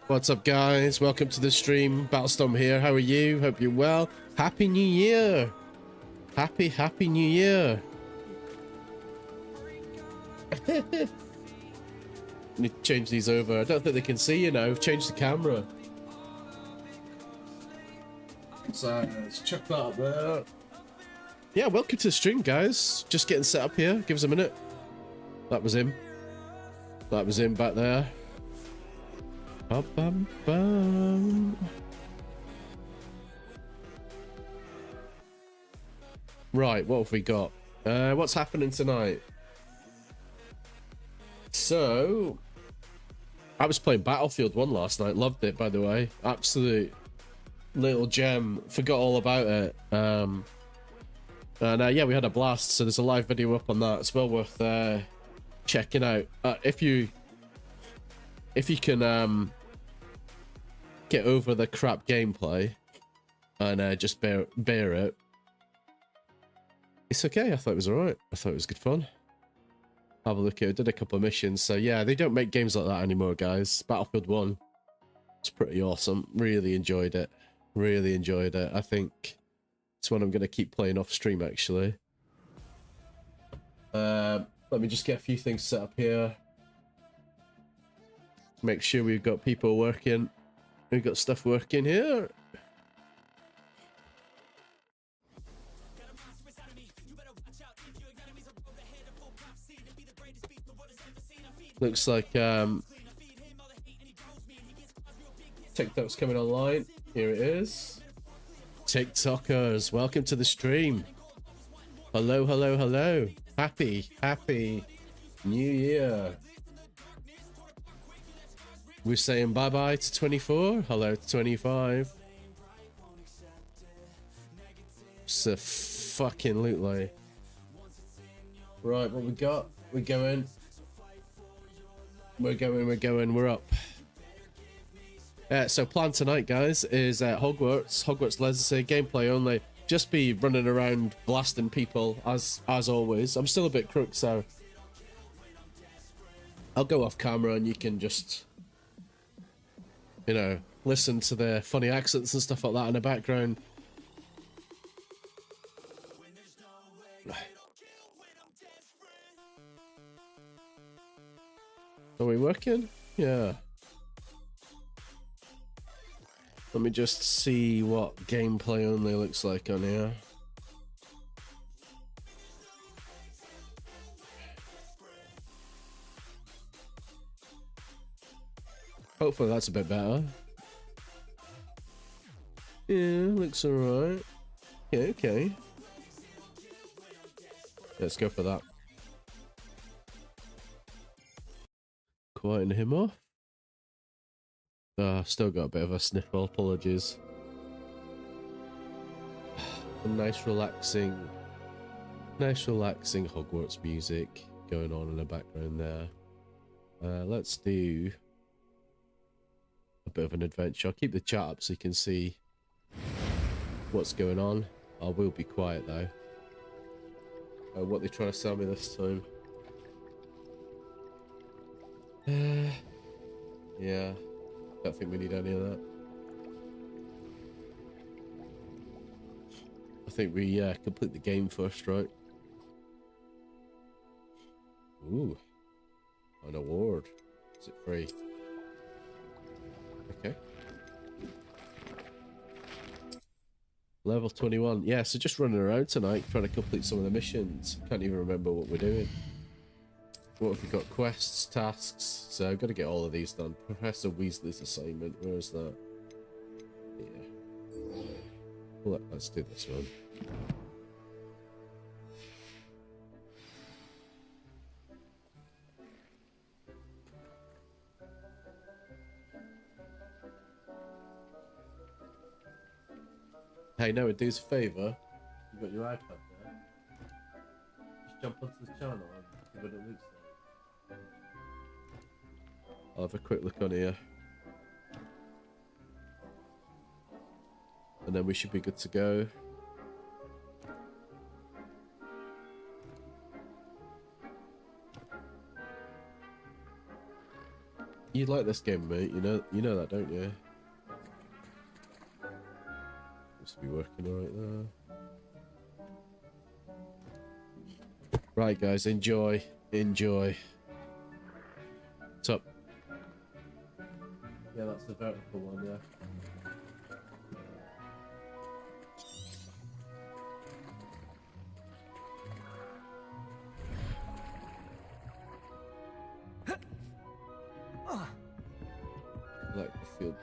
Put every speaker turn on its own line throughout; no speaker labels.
What's up, guys? Welcome to the stream. BATTLESTORM here. How are you? Hope you're well. Happy New Year! Happy New Year! Need to change these over. I don't think they can see you now. Change the camera. So let's check that up there. Yeah, welcome to the stream, guys. Just getting set up here. Give us a minute. That was him. That was him back there. Bum, bum, bum. Right, what have we got? What's happening tonight? So, I was playing Battlefield 1 last night. Loved it, by the way. Absolute little gem. Forgot all about it. And yeah, we had a blast. So there's a live video up on that. It's well worth checking out. If you can get over the crap gameplay and just bear it, it's okay. I thought it was alright. I thought it was good fun. Have a look at it. Did a couple of missions. So yeah, they don't make games like that anymore, guys. Battlefield 1, it's pretty awesome. Really enjoyed it. Really enjoyed it. I think it's one I'm going to keep playing off stream, actually. Let me just get a few things set up here. Make sure we've got people working. We've got stuff working here. Looks like TikTok's coming online. Here it is. TikTokers, welcome to the stream. Hello, hello, hello. Happy New Year. We're saying bye-bye to 24. Hello to 25. It's a fucking loot lay. Right, what we got? We're going. We're up. So plan tonight, guys, is Hogwarts Legacy, gameplay only. Just be running around blasting people as always. I'm still a bit crook, so I'll go off camera and you can just, you know, listen to the funny accents and stuff like that in the background. Are we working? Yeah. Let me just see what gameplay only looks like on here. Hopefully that's a bit better. Yeah, looks alright. Okay. Let's go for that. Quieting him off. Still got a bit of a sniffle, apologies. Nice relaxing Hogwarts music going on in the background there. Let's do a bit of an adventure. I'll keep the chat up so you can see what's going on. I will be quiet though. What they trying to sell me this time? Yeah, don't think we need any of that. I think we complete the game first, right? Ooh, an award. Is it free? Okay. Level 21. Yeah, so just running around tonight trying to complete some of the missions. Can't even remember what we're doing. What have we got? Quests, tasks. So I've got to get all of these done. Professor Weasley's assignment. Where is that? Yeah. Well, let's do this one. Hey, Noah, do us a favour. You've got your iPad there. Just jump onto the channel and see what it looks like. I'll have a quick look on here. And then we should be good to go. You like this game, mate. You know that, don't you? Seems to be working right there. Right, guys, enjoy. Enjoy. What's up? Yeah, that's the vertical one, yeah. I like the field.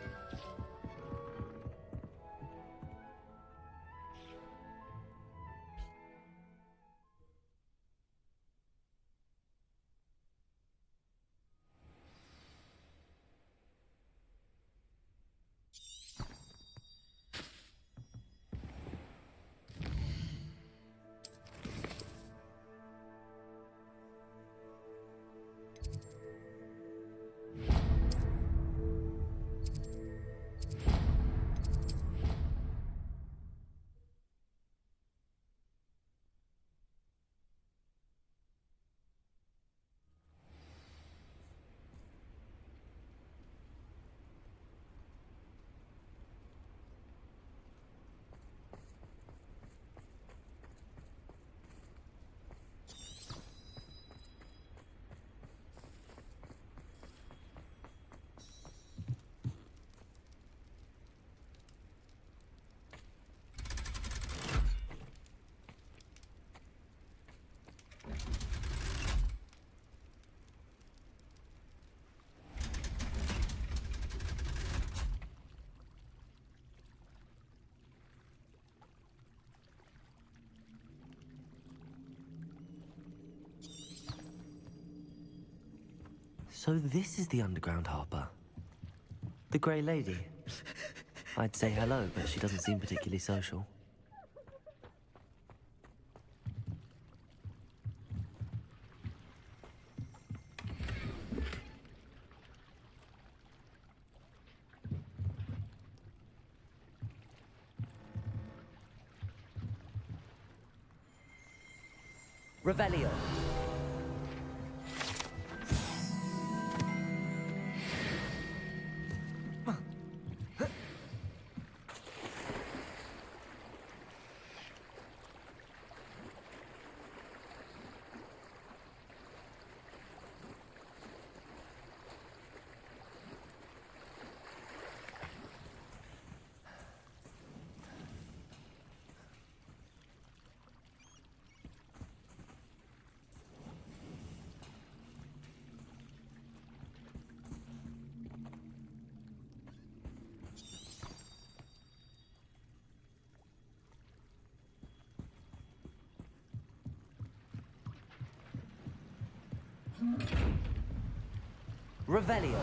So this is the underground harper. The Grey Lady. I'd say hello, but she doesn't seem particularly social. Revelio. Revelio.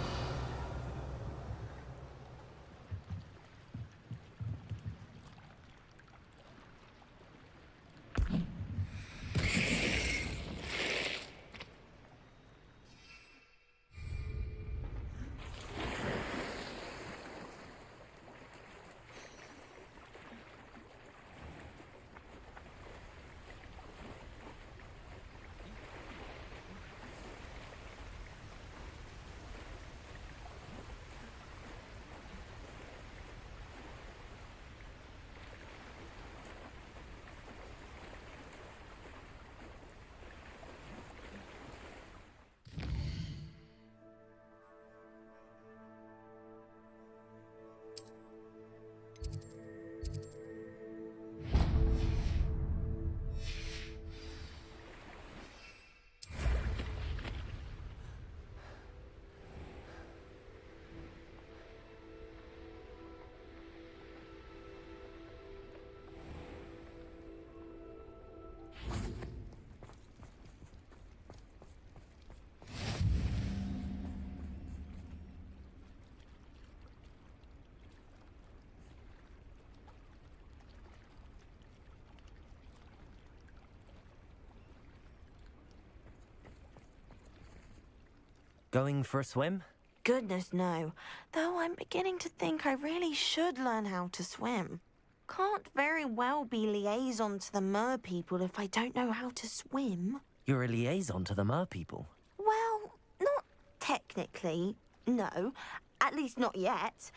Going for a swim?
Goodness, no. Though I'm beginning to think I really should learn how to swim. Can't very well be liaison to the mer people if I don't know how to swim.
You're a liaison to the mer people.
Well, not technically. No, at least not yet.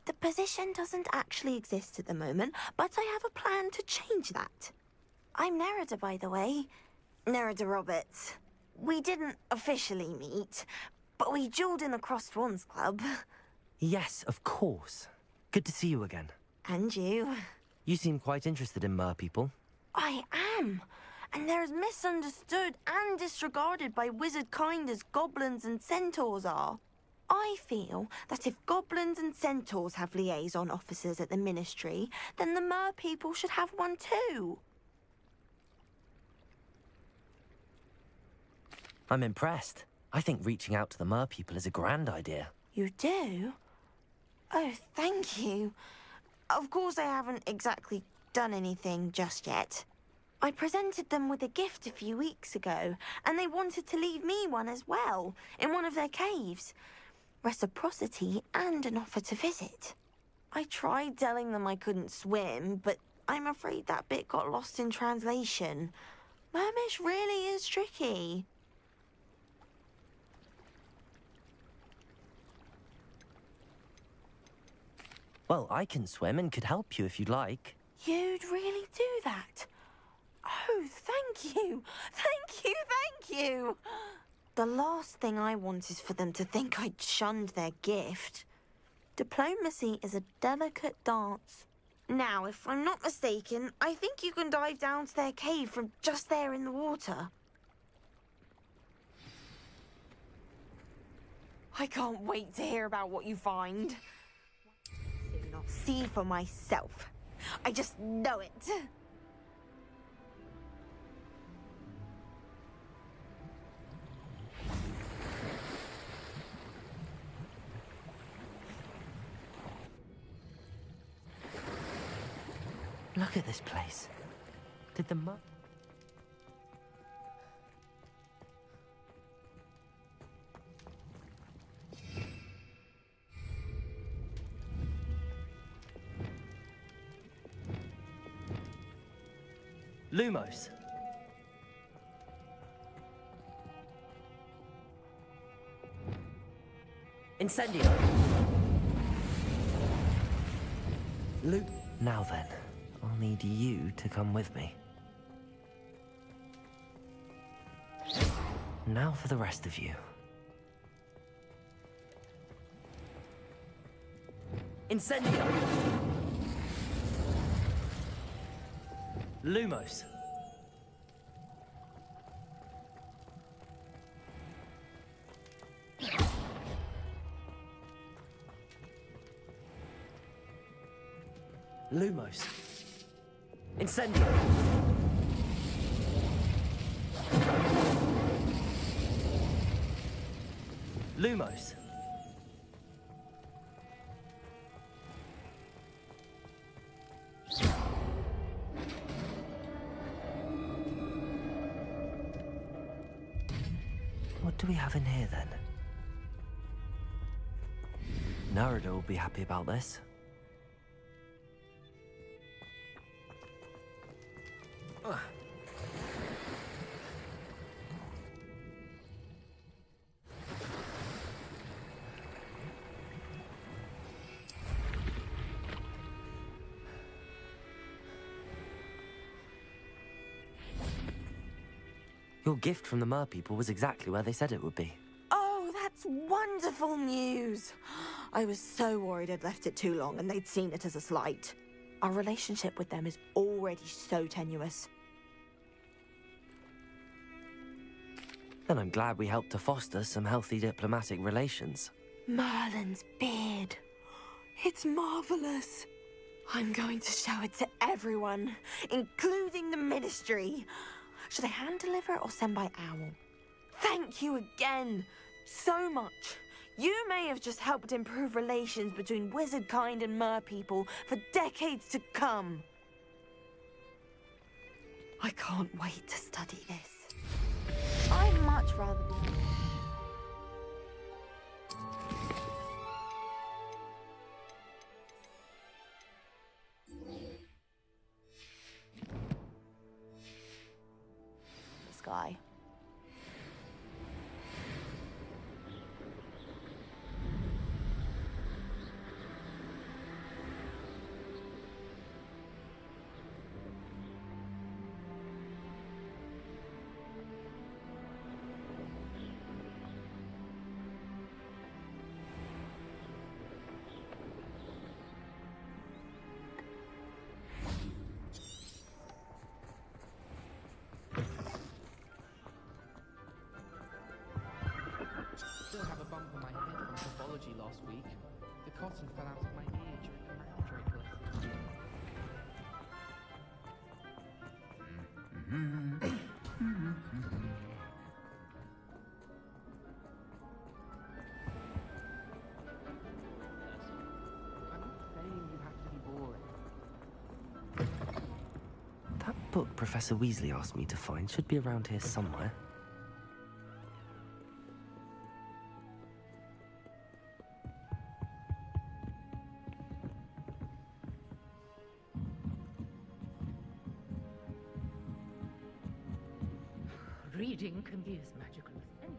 The position doesn't actually exist at the moment, but I have a plan to change that. I'm Nerida, by the way. Nerida Roberts. We didn't officially meet, but we duelled in the Crossed Swans Club.
Yes, of course. Good to see you again.
And you.
You seem quite interested in mer people.
I am. And they're as misunderstood and disregarded by wizard kind as goblins and centaurs are. I feel that if goblins and centaurs have liaison officers at the Ministry, then the mer people should have one too.
I'm impressed. I think reaching out to the mer people is a grand idea.
You do? Oh, thank you. Of course I haven't exactly done anything just yet. I presented them with a gift a few weeks ago, and they wanted to leave me one as well, in one of their caves. Reciprocity and an offer to visit. I tried telling them I couldn't swim, but I'm afraid that bit got lost in translation. Mermish really is tricky.
Well, I can swim and could help you if you'd like.
You'd really do that? Oh, thank you! Thank you, thank you! The last thing I want is for them to think I'd shunned their gift. Diplomacy is a delicate dance. Now, if I'm not mistaken, I think you can dive down to their cave from just there in the water. I can't wait to hear about what you find. Soon I'll see for myself. I just know it.
Look at this place. Did the mer... Lumos. Incendio. Now then, I'll need you to come with me. Now for the rest of you. Incendio. Lumos. Lumos. Incendio. Lumos. What do we have in here then? Nerida will be happy about this. Your gift from the mer people was exactly where they said it would be.
Oh, that's wonderful news. I was so worried I'd left it too long and they'd seen it as a slight. Our relationship with them is already so tenuous.
Then I'm glad we helped to foster some healthy diplomatic relations.
Merlin's beard. It's marvelous. I'm going to show it to everyone, including the Ministry. Should I hand deliver or send by owl? Thank you again, so much. You may have just helped improve relations between wizard kind and mer people for decades to come. I can't wait to study this. I'd much rather be... this guy.
pathology last week. The cotton fell out of my ear during a mandrake lesson. I'm not saying you have to be boring.
That book Professor Weasley asked me to find should be around here somewhere.
Reading can be as magical as anything.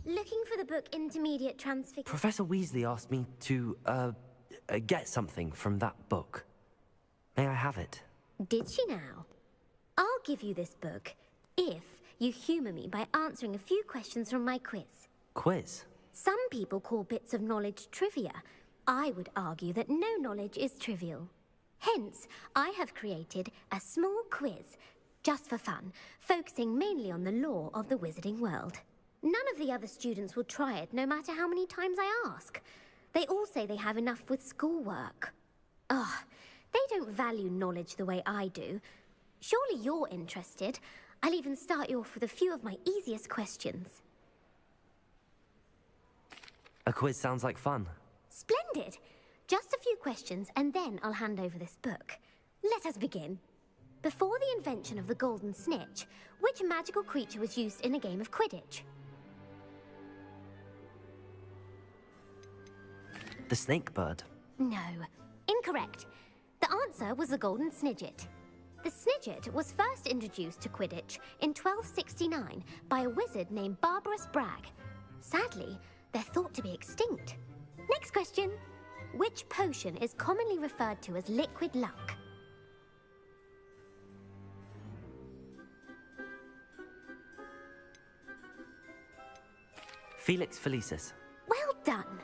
Looking for the book Intermediate Transfiguration.
Professor Weasley asked me to, get something from that book. May I have it?
Did she now? I'll give you this book if you humour me by answering a few questions from my quiz.
Quiz?
Some people call bits of knowledge trivia. I would argue that no knowledge is trivial. Hence, I have created a small quiz, just for fun, focusing mainly on the lore of the wizarding world. None of the other students will try it, no matter how many times I ask. They all say they have enough with schoolwork. Ugh, they don't value knowledge the way I do. Surely you're interested. I'll even start you off with a few of my easiest questions.
A quiz sounds like fun.
Splendid! Just a few questions, and then I'll hand over this book. Let us begin. Before the invention of the golden snitch, which magical creature was used in a game of Quidditch?
The snake bird.
No. Incorrect. The answer was the golden snidget. The snidget was first introduced to Quidditch in 1269 by a wizard named Barbarous Bragg. Sadly, they're thought to be extinct. Next question. Which potion is commonly referred to as liquid luck?
Felix Felicis.
Well done.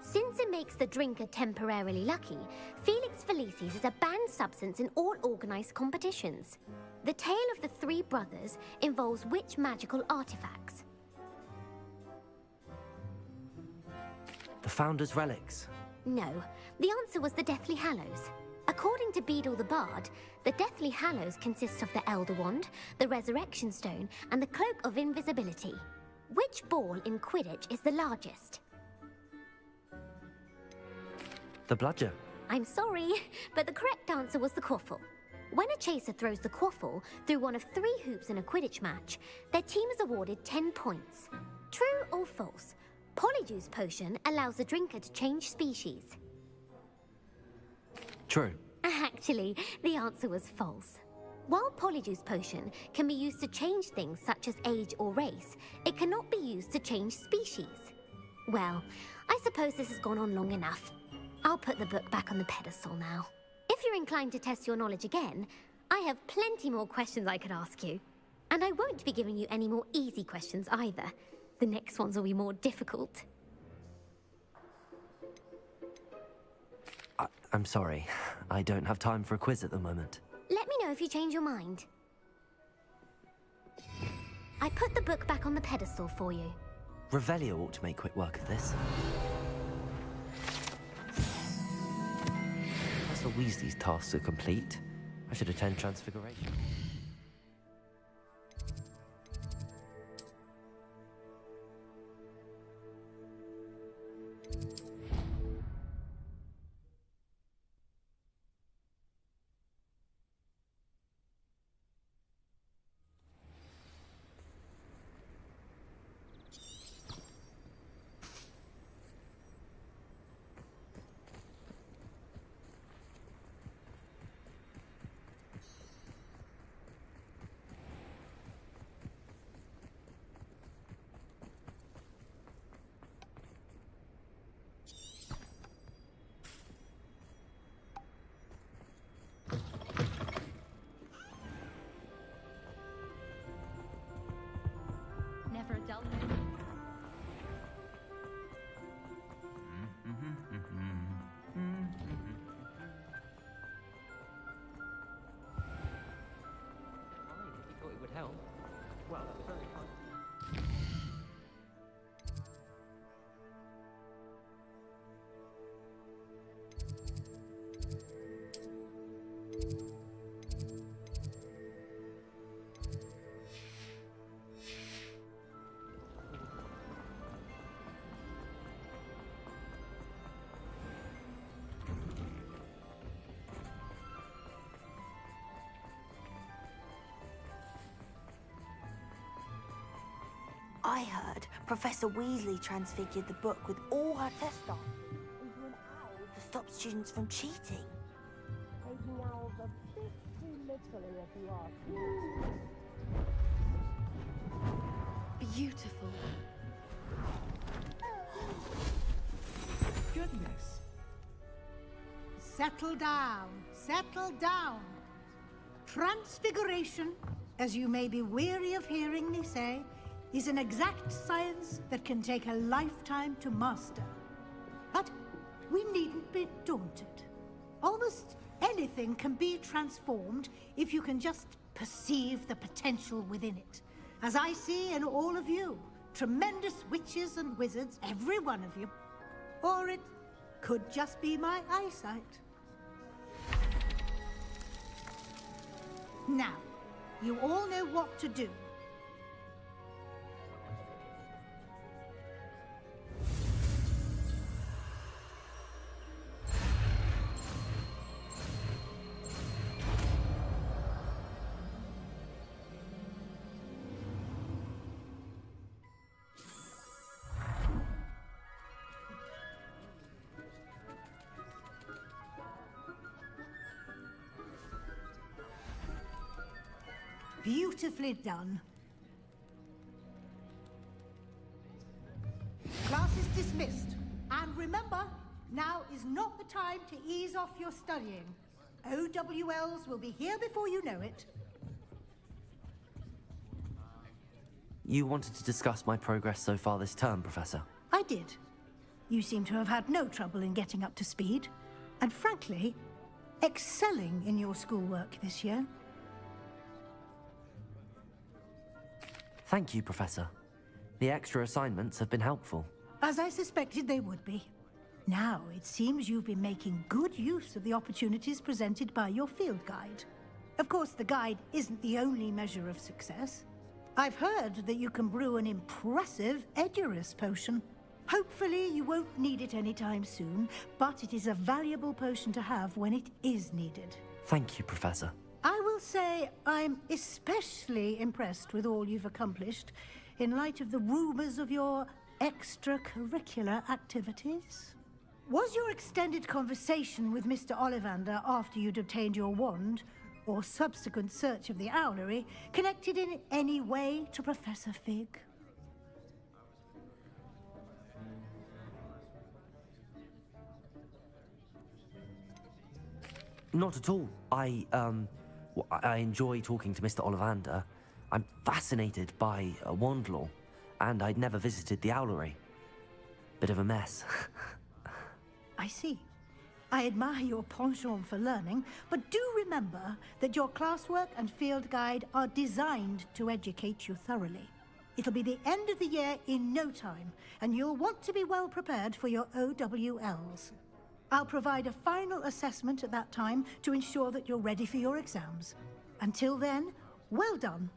Since it makes the drinker temporarily lucky, Felix Felicis is a banned substance in all organised competitions. The tale of the three brothers involves which magical artifacts?
The Founder's Relics.
No, the answer was the Deathly Hallows. According to Beadle the Bard, the Deathly Hallows consists of the Elder Wand, the Resurrection Stone, and the Cloak of Invisibility. Which ball in Quidditch is the largest?
The Bludger.
I'm sorry, but the correct answer was the quaffle. When a chaser throws the quaffle through one of 3 hoops in a Quidditch match, their team is awarded 10 points. True or false? Polyjuice potion allows the drinker to change species.
True.
Actually, the answer was false. While Polyjuice potion can be used to change things such as age or race, it cannot be used to change species. Well, I suppose this has gone on long enough. I'll put the book back on the pedestal now. If you're inclined to test your knowledge again, I have plenty more questions I could ask you. And I won't be giving you any more easy questions either. The next ones will be more difficult.
I'm sorry. I don't have time for a quiz at the moment.
Let me know if you change your mind. I put the book back on the pedestal for you.
Revelio ought to make quick work of this. Professor Weasley's tasks are complete. I should attend Transfiguration.
I heard Professor Weasley transfigured the book with all her test staff into an owl to stop students from cheating. Making owls a bit too literally, if you ask me.
Beautiful.
Goodness. Settle down. Settle down. Transfiguration, as you may be weary of hearing me say, is an exact science that can take a lifetime to master. But we needn't be daunted. Almost anything can be transformed if you can just perceive the potential within it. As I see in all of you, tremendous witches and wizards, every one of you. Or it could just be my eyesight. Now, you all know what to do. Beautifully done. Class is dismissed. And remember, now is not the time to ease off your studying. OWLs will be here before you know it.
You wanted to discuss my progress so far this term, Professor?
I did. You seem to have had no trouble in getting up to speed. And frankly, excelling in your schoolwork this year.
Thank you, Professor. The extra assignments have been helpful.
As I suspected they would be. Now, it seems you've been making good use of the opportunities presented by your field guide. Of course, the guide isn't the only measure of success. I've heard that you can brew an impressive Edurus potion. Hopefully, you won't need it anytime soon, but it is a valuable potion to have when it is needed.
Thank you, Professor.
I will say I'm especially impressed with all you've accomplished in light of the rumors of your extracurricular activities. Was your extended conversation with Mr. Ollivander after you'd obtained your wand, or subsequent search of the owlery, connected in any way to Professor Fig?
Not at all. I enjoy talking to Mr. Ollivander. I'm fascinated by wand lore, and I'd never visited the owlery. Bit of a mess.
I see. I admire your penchant for learning, but do remember that your classwork and field guide are designed to educate you thoroughly. It'll be the end of the year in no time, and you'll want to be well prepared for your OWLs. I'll provide a final assessment at that time to ensure that you're ready for your exams. Until then, well done.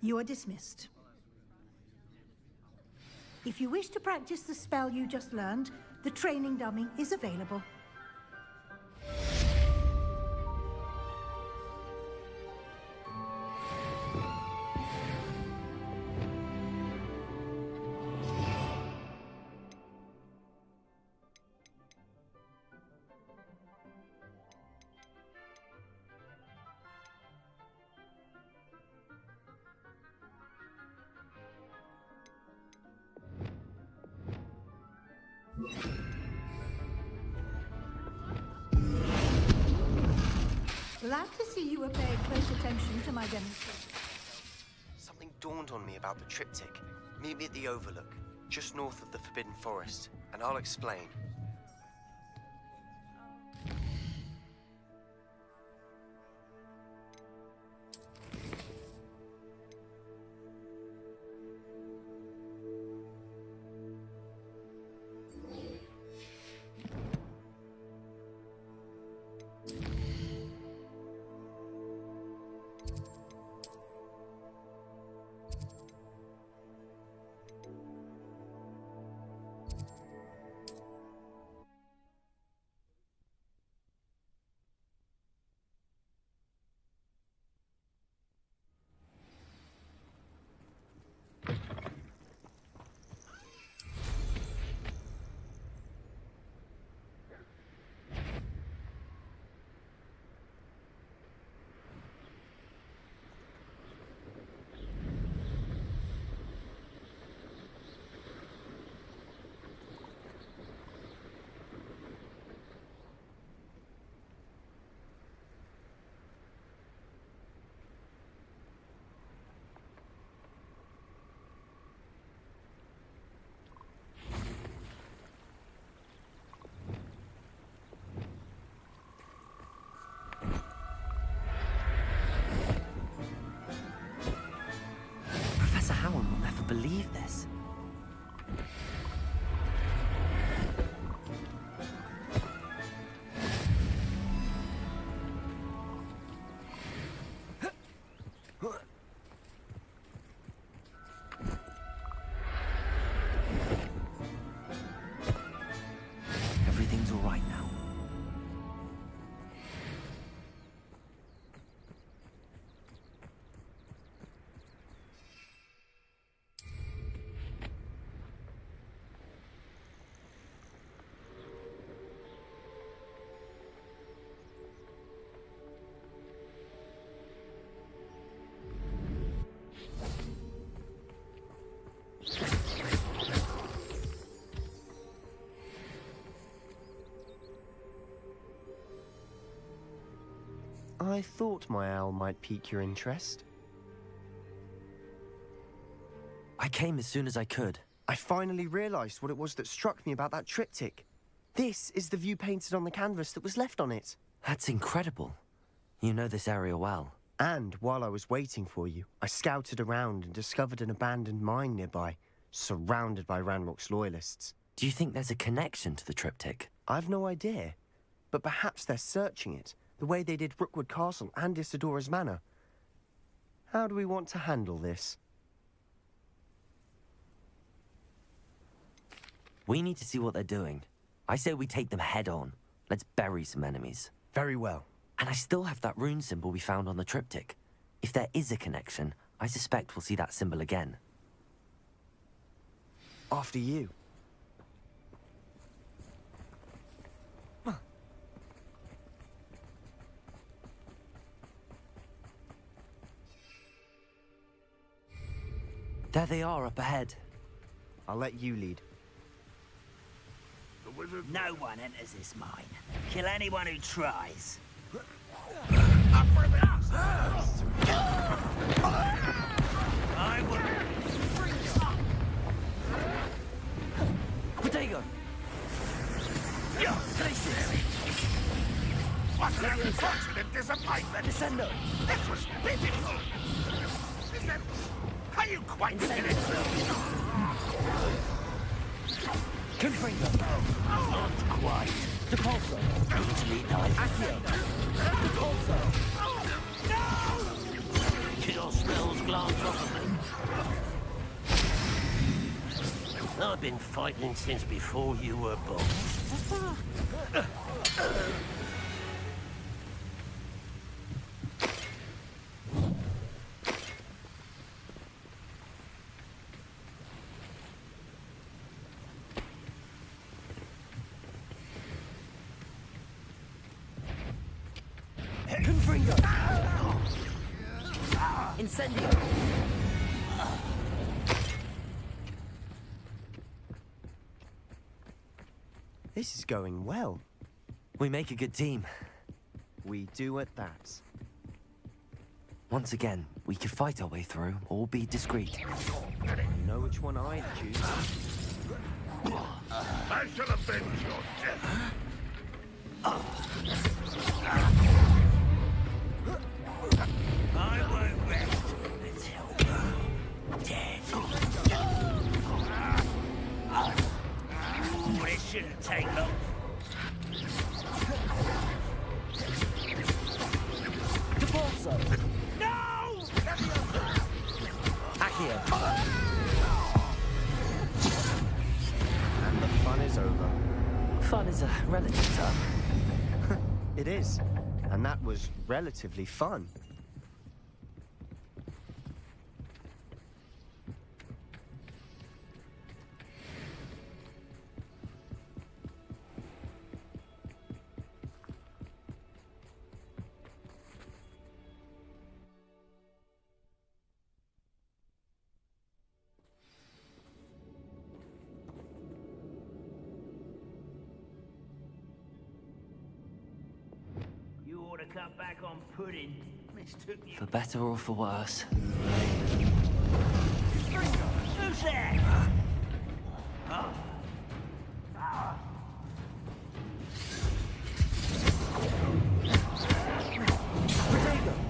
You are dismissed. If you wish to practice the spell you just learned, the training dummy is available. Glad to see you were paying close attention to my demonstration.
Something dawned on me about the triptych. Meet me at the Overlook, just north of the Forbidden Forest, and I'll explain. I thought my owl might pique your interest.
I came as soon as I could.
I finally realized what it was that struck me about that triptych. This is the view painted on the canvas that was left on it.
That's incredible. You know this area well.
And while I was waiting for you, I scouted around and discovered an abandoned mine nearby, surrounded by Ranrock's loyalists.
Do you think there's a connection to the triptych?
I've no idea, but perhaps they're searching it, the way they did Rookwood Castle and Isidora's Manor. How do we want to handle this?
We need to see what they're doing. I say we take them head on. Let's bury some enemies.
Very well.
And I still have that rune symbol we found on the triptych. If there is a connection, I suspect we'll see that symbol again.
After you.
There they are up ahead.
I'll let you lead.
No one enters this mine. Kill anyone who tries. I will.
Potato!
What an unfortunate disappointment!
Descendo!
This was pitiful! Are you quite finished?
Confringo!
Not quite.
Depulso!
Easily knife.
Accio! Depulso!
Kill spells glance off of me. I've been fighting since before you were born.
Confringo! Incendio!
This is going well.
We make a good team.
We do at that.
Once again, we could fight our way through, or be discreet.
You know which one I'd choose.
I shall avenge your death!
I won't rest until you're dead. It shouldn't take long.
Depulso!
No!
Accio!
And the fun is over.
Fun is a relative term.
It is. And that was relatively fun.
You ought to cut back on pudding. Mistook you.
For better or for worse.
Who's there?
Potato!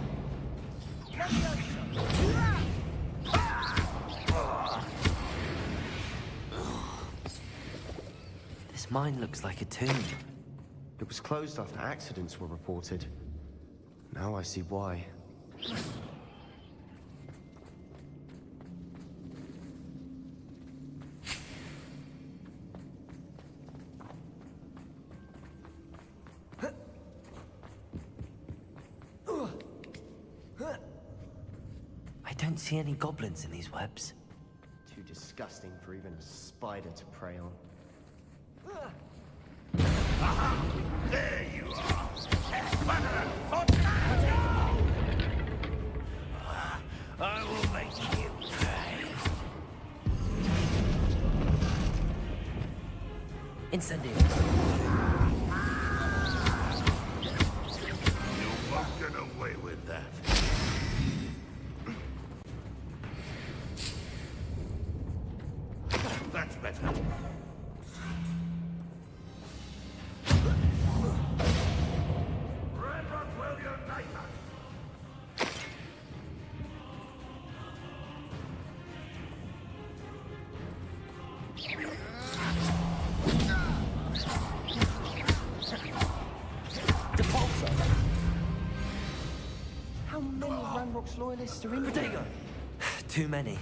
This mine looks like a tomb.
It was closed after accidents were reported. Now I see why.
I don't see any goblins in these webs.
Too disgusting for even a spider to prey on.
There you are!
I will make you pay.
Incendio!
You won't get away
Depulso!
How many Ranrock's loyalists are in here?
Protego! Too many.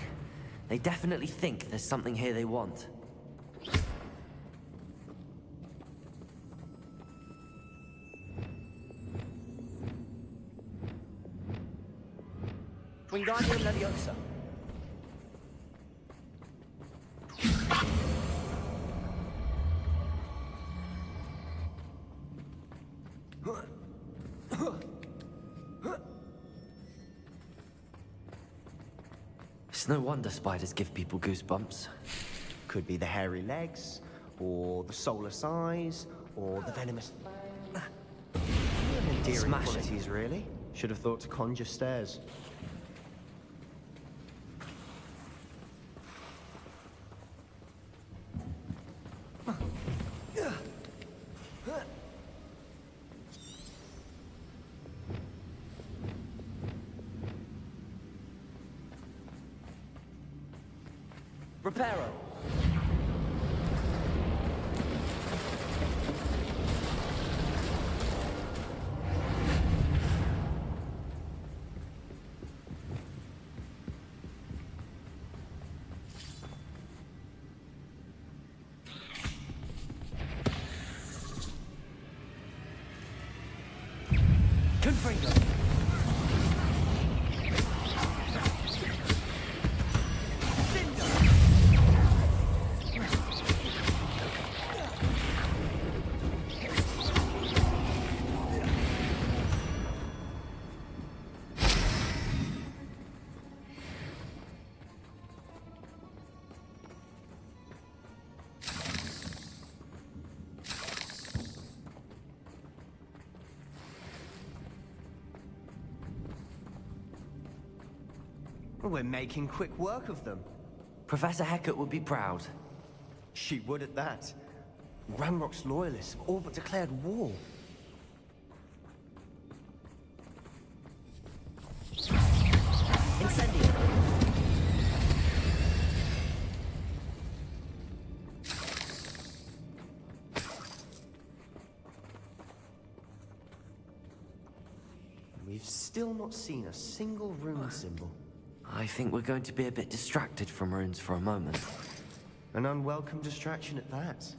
They definitely think there's something here they want. Wingardium Leviosa. It's no wonder spiders give people goosebumps.
Could be the hairy legs, or the soulless eyes, or the venomous... Endearing
Smashing.
qualities, really. Should have thought to conjure stairs.
Reparo. Confringo.
We're making quick work of them.
Professor Hecat would be proud.
She would at that. Ranrock's loyalists have all but declared war.
Incendio.
We've still not seen a single rune symbol.
I think we're going to be a bit distracted from runes for a moment.
An unwelcome distraction at that.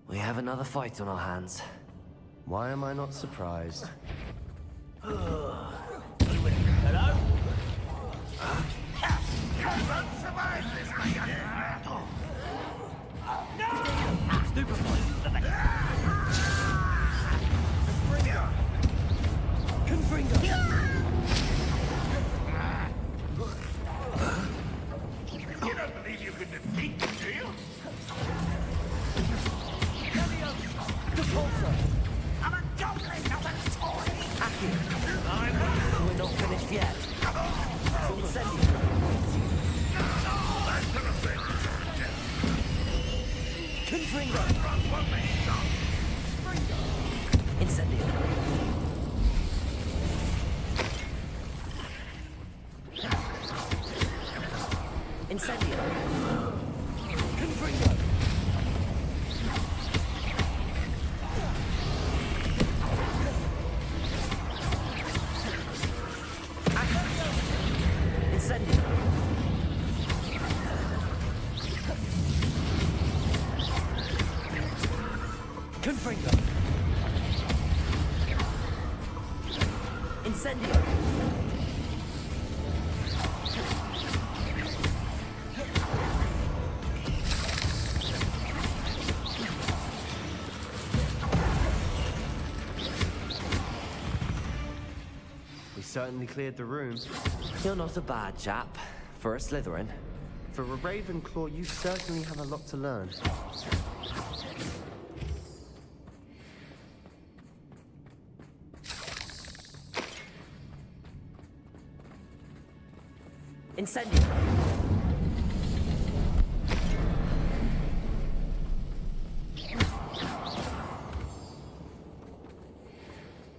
We have another fight on our hands.
Why am I not surprised?
Hello? You won't survive this, my young man. You don't believe you can defeat me, do you? I'm a goblin, not a toy!
We're not finished yet. Incendio.
That's an offense.
Confringo.
Run, one man shot.
Incendio. Incendio. Confringo. Incendio. Confringo. Incendio.
We certainly cleared the room.
You're not a bad chap. For a Slytherin.
For a Ravenclaw, you certainly have a lot to learn.
Incendio.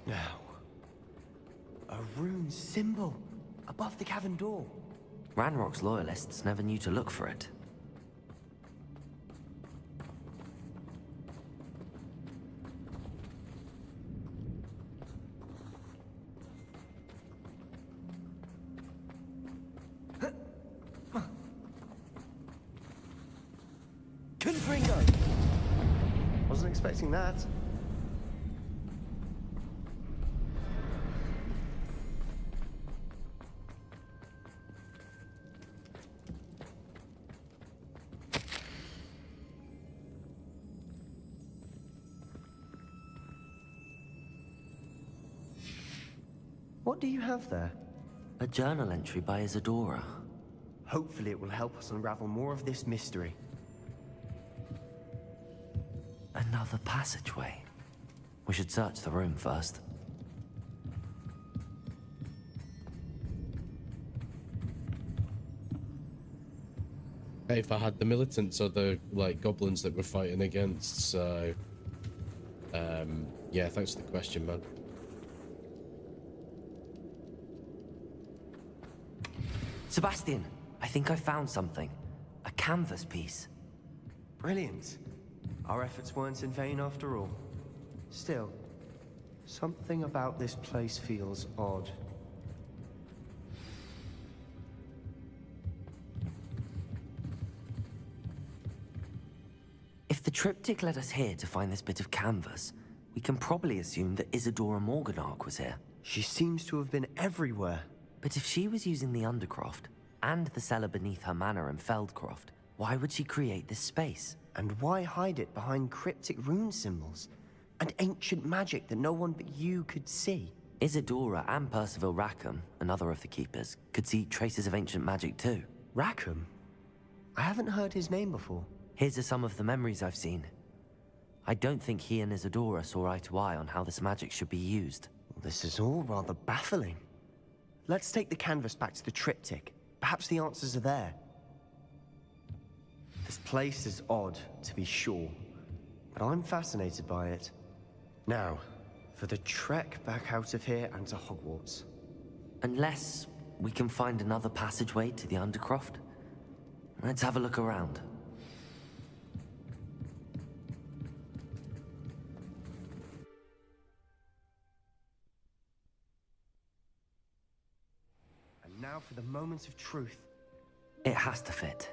Now, a rune symbol above the cavern door.
Ranrock's loyalists never knew to look for it.
Fringo! Wasn't expecting that. What do you have there?
A journal entry by Isadora.
Hopefully it will help us unravel more of this mystery.
Another passageway. We should search the room first.
Hey, if I had the militants or the like goblins that we're fighting against, so yeah, thanks for the question, man.
Sebastian, I think I found something. A canvas piece.
Brilliant. Our efforts weren't in vain after all. Still, something about this place feels odd.
If the triptych led us here to find this bit of canvas, we can probably assume that Isadora Morganark was here.
She seems to have been everywhere.
But if she was using the Undercroft, and the cellar beneath her manor in Feldcroft, why would she create this space?
And why hide it behind cryptic rune symbols? And ancient magic that no one but you could see?
Isadora and Percival Rackham, another of the Keepers, could see traces of ancient magic too.
Rackham? I haven't heard his name before.
Here's are some of the memories I've seen. I don't think he and Isadora saw eye to eye on how this magic should be used.
This is all rather baffling. Let's take the canvas back to the triptych. Perhaps the answers are there. This place is odd, to be sure, but I'm fascinated by it. Now, for the trek back out of here and to Hogwarts.
Unless we can find another passageway to the Undercroft. Let's have a look around.
And now for the moment of truth.
It has to fit.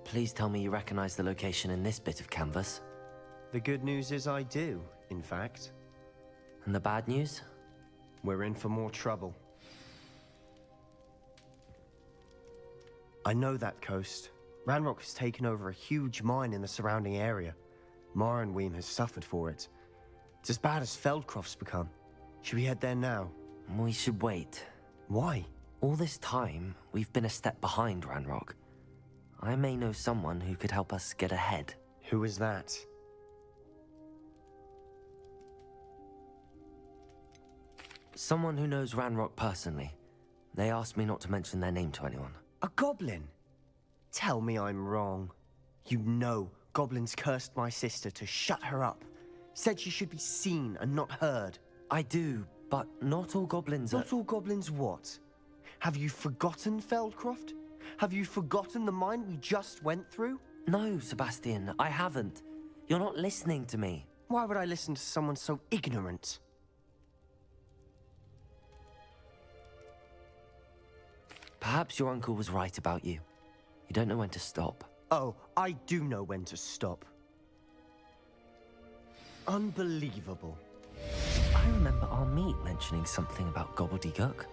Please tell me you recognize the location in this bit of canvas.
The good news is I do, in fact.
And the bad news?
We're in for more trouble. I know that coast. Ranrock has taken over a huge mine in the surrounding area. Morinweem has suffered for it. It's as bad as Feldcroft's become. Should we head there now?
We should wait.
Why?
All this time, we've been a step behind Ranrock. I may know someone who could help us get ahead.
Who is that?
Someone who knows Ranrock personally. They asked me not to mention their name to anyone.
A goblin? Tell me I'm wrong. You know goblins cursed my sister to shut her up. Said she should be seen and not heard.
I do, but not all goblins are...
Not all goblins what? Have you forgotten Feldcroft? Have you forgotten the mine we just went through?
No, Sebastian, I haven't. You're not listening to me.
Why would I listen to someone so ignorant?
Perhaps your uncle was right about you. You don't know when to stop.
Oh, I do know when to stop. Unbelievable.
I remember our meet mentioning something about gobbledygook.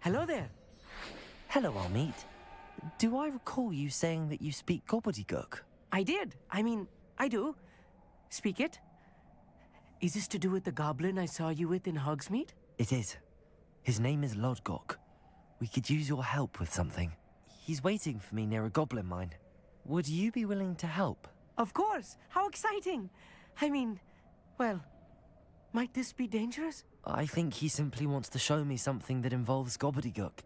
Hello there.
Hello, Amit. Do I recall you saying that you speak gobbledygook?
I did. I mean, I do. Speak it. Is this to do with the goblin I saw you with in Hogsmeade?
It is. His name is Lodgok. We could use your help with something. He's waiting for me near a goblin mine. Would you be willing to help?
Of course. How exciting. I mean, well, might this be dangerous?
I think he simply wants to show me something that involves gobbledygook.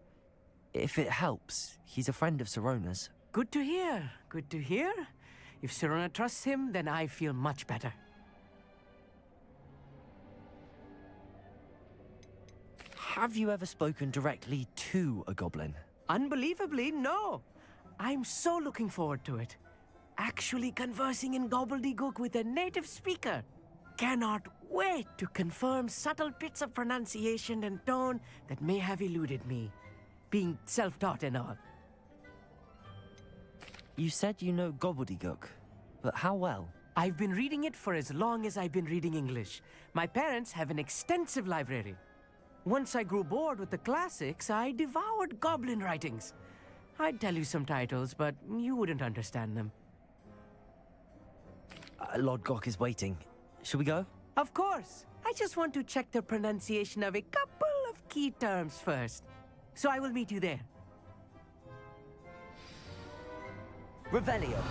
If it helps, he's a friend of Sirona's.
Good to hear. Good to hear. If Sirona trusts him, then I feel much better.
Have you ever spoken directly to a goblin?
Unbelievably, no. I'm so looking forward to it. Actually conversing in gobbledygook with a native speaker. Cannot wait to confirm subtle bits of pronunciation and tone that may have eluded me, being self-taught and all.
You said you know gobbledygook, but how well?
I've been reading it for as long as I've been reading English. My parents have an extensive library. Once I grew bored with the classics, I devoured goblin writings. I'd tell you some titles, but you wouldn't understand them.
Lodgok is waiting. Shall we go?
Of course. I just want to check the pronunciation of a couple of key terms first. So I will meet you there.
Revelio.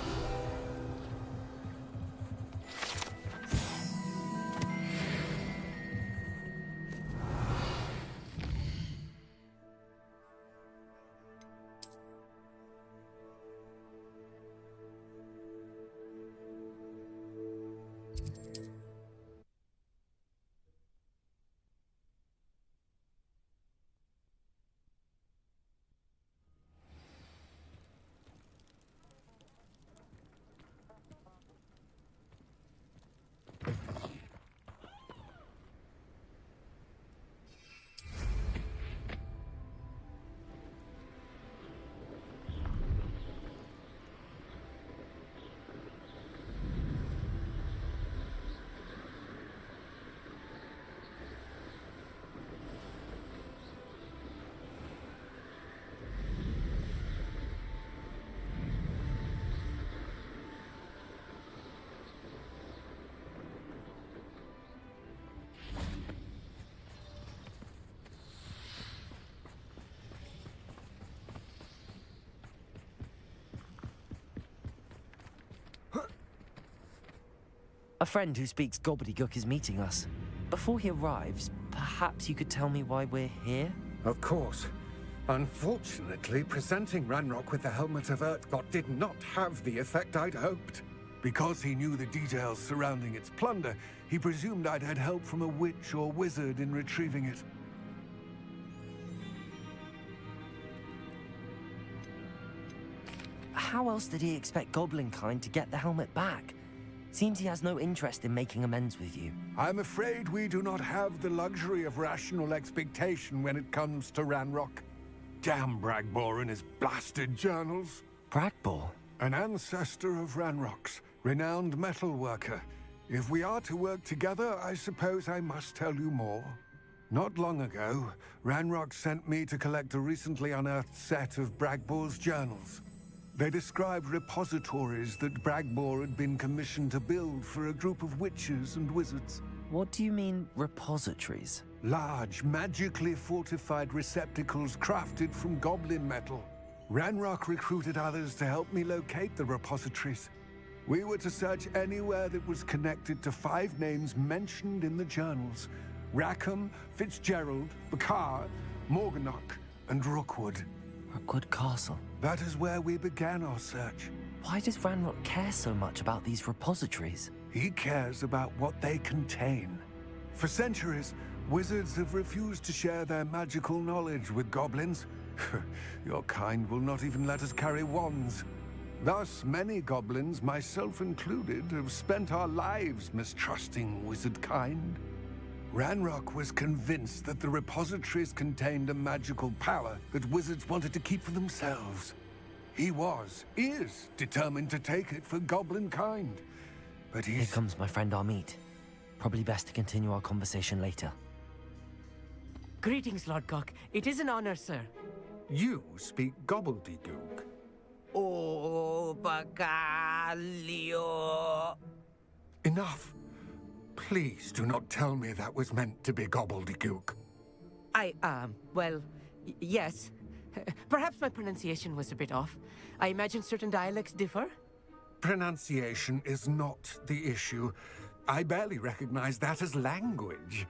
A friend who speaks gobbledygook is meeting us. Before he arrives, perhaps you could tell me why we're here?
Of course. Unfortunately, presenting Ranrock with the Helmet of VERT did not have the effect I'd hoped. Because he knew the details surrounding its plunder, he presumed I'd had help from a witch or wizard in retrieving it.
How else did he expect Goblinkind to get the helmet back? Seems he has no interest in making amends with you.
I'm afraid we do not have the luxury of rational expectation when it comes to Ranrock. Damn Bragbor and his blasted journals.
Bragbor?
An ancestor of Ranrock's, renowned metal worker. If we are to work together, I suppose I must tell you more. Not long ago, Ranrock sent me to collect a recently unearthed set of Bragbor's journals. They described repositories that Bragbor had been commissioned to build for a group of witches and wizards.
What do you mean, repositories?
Large, magically fortified receptacles crafted from goblin metal. Ranrock recruited others to help me locate the repositories. We were to search anywhere that was connected to 5 names mentioned in the journals: Rackham, Fitzgerald, Bakar, Morganach, and Rookwood.
Rookwood Castle.
That is where we began our search.
Why does Ranrock care so much about these repositories?
He cares about what they contain. For centuries, wizards have refused to share their magical knowledge with goblins. Your kind will not even let us carry wands. Thus, many goblins, myself included, have spent our lives mistrusting wizard kind. Ranrock was convinced that the repositories contained a magical power that wizards wanted to keep for themselves. He is determined to take it for goblin kind. But
Here comes my friend Amit. Probably best to continue our conversation later.
Greetings, Lord Cock. It is an honor, sir.
You speak gobbledygook.
Oh, Bacalio.
Enough. Please do not tell me that was meant to be gobbledygook.
Well, yes. Perhaps my pronunciation was a bit off. I imagine certain dialects differ.
Pronunciation is not the issue. I barely recognize that as language.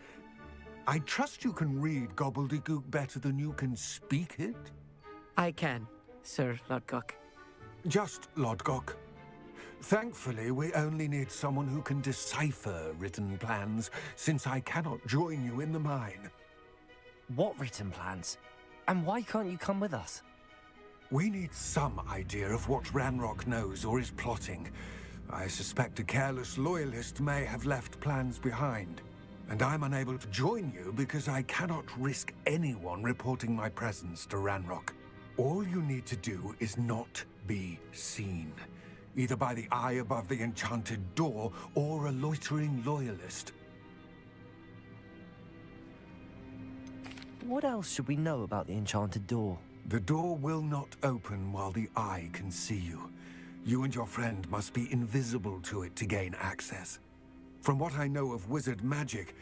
I trust you can read gobbledygook better than you can speak it?
I can, Sir Lodgok.
Just Lodgok. Thankfully, we only need someone who can decipher written plans, since I cannot join you in the mine.
What written plans? And why can't you come with us?
We need some idea of what Ranrock knows or is plotting. I suspect a careless loyalist may have left plans behind. And I'm unable to join you because I cannot risk anyone reporting my presence to Ranrock. All you need to do is not be seen, either by the eye above the enchanted door or a loitering loyalist.
What else should we know about the enchanted door?
The door will not open while the eye can see you. You and your friend must be invisible to it to gain access. From what I know of wizard magic,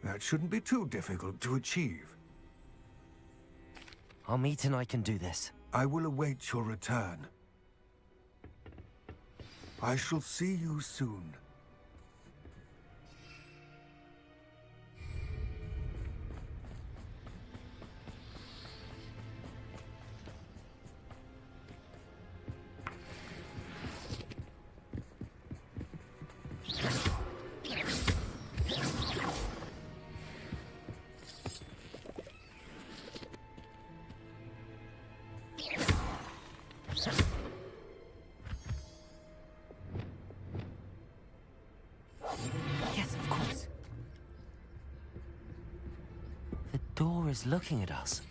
that shouldn't be too difficult to achieve.
Our meet and I can do this.
I will await your return. I shall see you soon.
Yes, of course. The door is looking at us.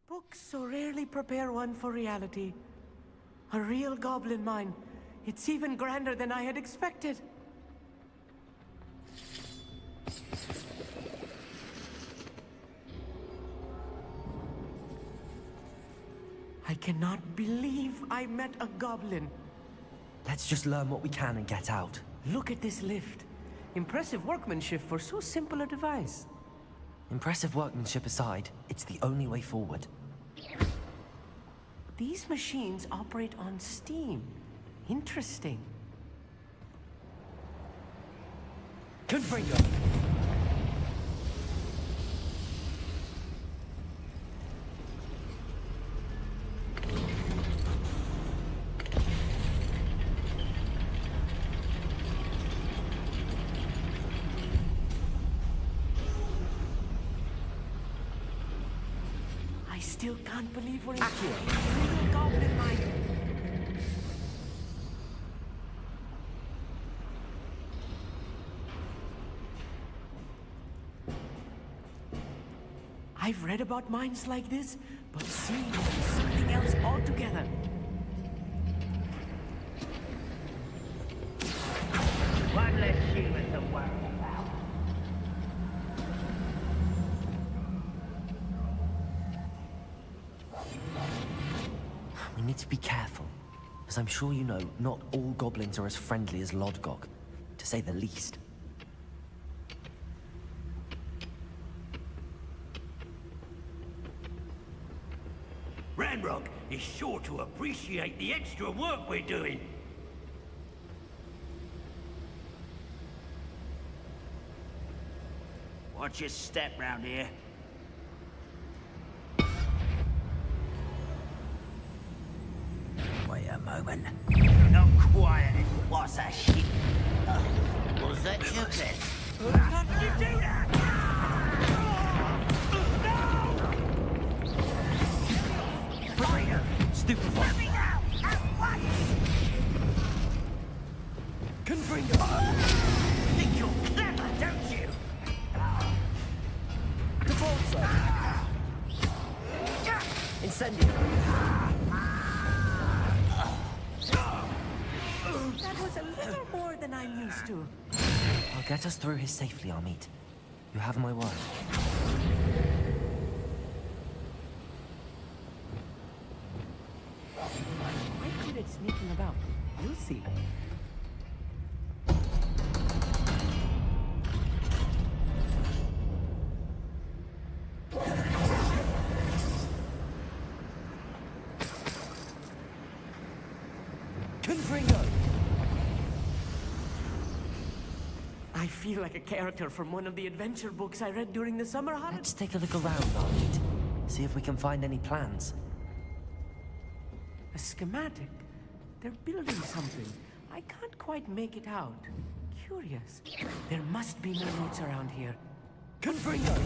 Books so rarely prepare one for reality. A real goblin mine. It's even grander than I had expected. I cannot believe I met a goblin.
Let's just learn what we can and get out.
Look at this lift. Impressive workmanship for so simple a device.
Impressive workmanship aside, it's the only way forward.
These machines operate on steam. Interesting.
Confringo!
I still can't believe we're in a real goblin mine. I've read about mines like this, but seeing it is something else altogether.
One less human to worry about.
We need to be careful. As I'm sure you know, not all goblins are as friendly as Lodgok, to say the least.
Ranrock is sure to appreciate the extra work we're doing.
Watch your step round here.
Wait a moment.
Not quiet.
What's that shit? Was that your bed?
How did you do that?
Stupefy. Confringo.
Think you're clever, don't you?
Repulsor. Incendio.
That was a little more than I'm used to.
I'll get us through here safely, Amit. You have my word.
Quite good at sneaking about. You'll see.
Confringo.
I feel like a character from one of the adventure books I read during the summer holidays.
Let's take a look around, Amit. See if we can find any plans.
A schematic? They're building something. I can't quite make it out. Curious. There must be more notes around here.
Confringo.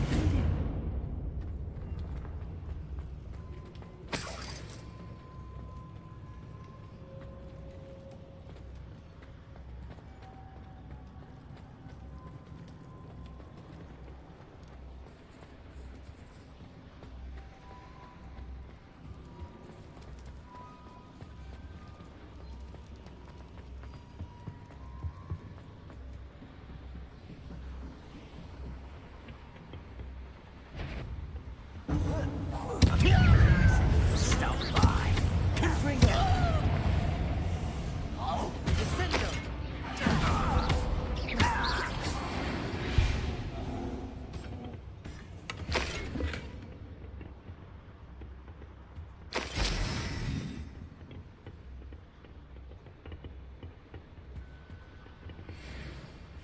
Stop by.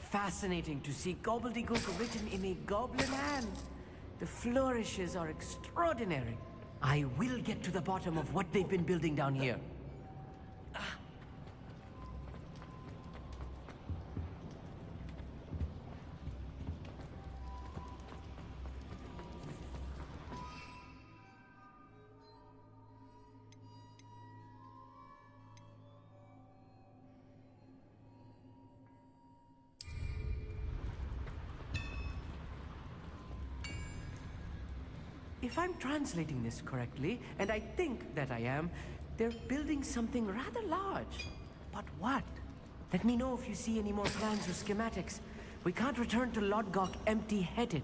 Fascinating to see gobbledygook written in a goblin hand. The flourishes are extraordinary. I will get to the bottom of what they've been building down here. If I'm translating this correctly, and I think that I am, they're building something rather large. But what? Let me know if you see any more plans or schematics. We can't return to Lodgok empty-headed.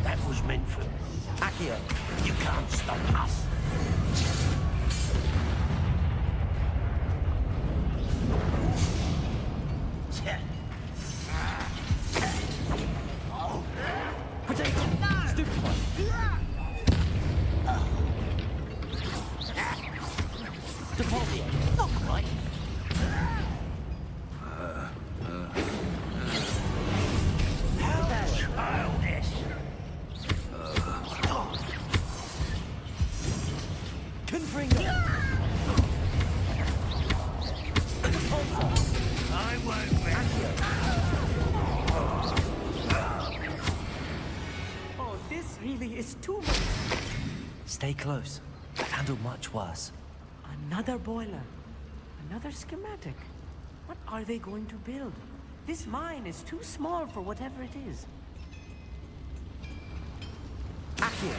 That was meant for Akio. You can't stop us.
Stay close. I've handled much worse.
Another boiler. Another schematic. What are they going to build? This mine is too small for whatever it is. Akio.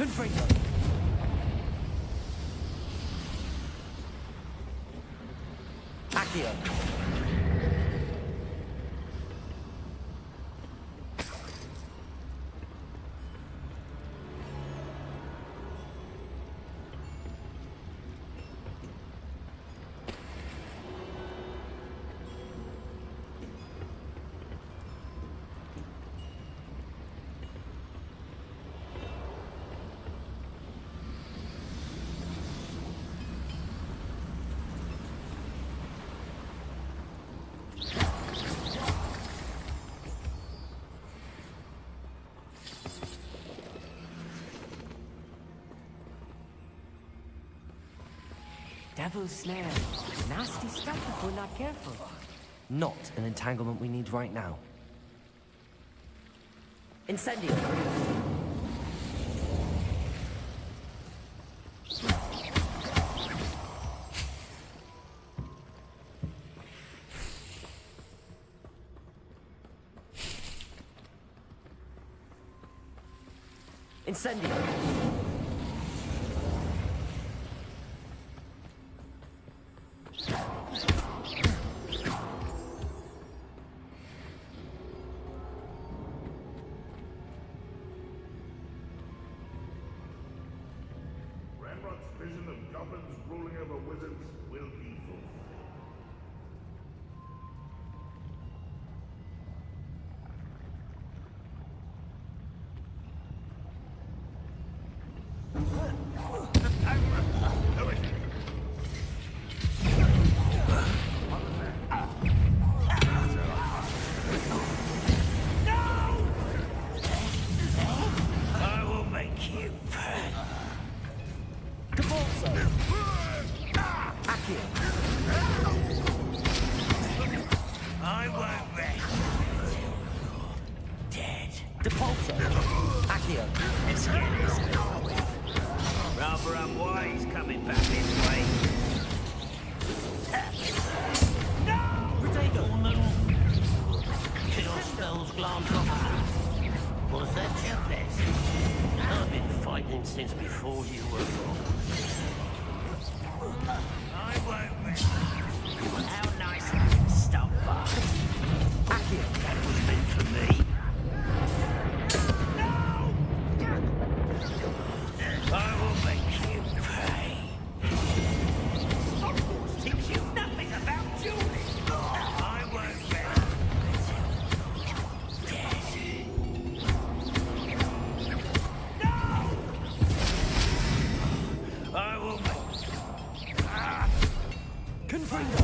Confringo. Accio. Devil's snare. Nasty stuff if we're not careful.
Not an entanglement we need right now. Incendio! Incendio!
Ranrock's vision of goblins ruling over wizards will be fulfilled.
I will make you pay.
Cabalso! Accio!
I won't rest until you're dead.
Depulso! Accio!
Let's get this over with. Rather unwise coming back this way.
Protego!
Should your spells glance off? Was that your best? I've been fighting since before you were born. I won't rest. How nice of you to stop by.
Accio!
That was meant for me. I will make you pay. Hogwarts teach you nothing about dueling. I won't rest until you're dead. I will make...
Confringo.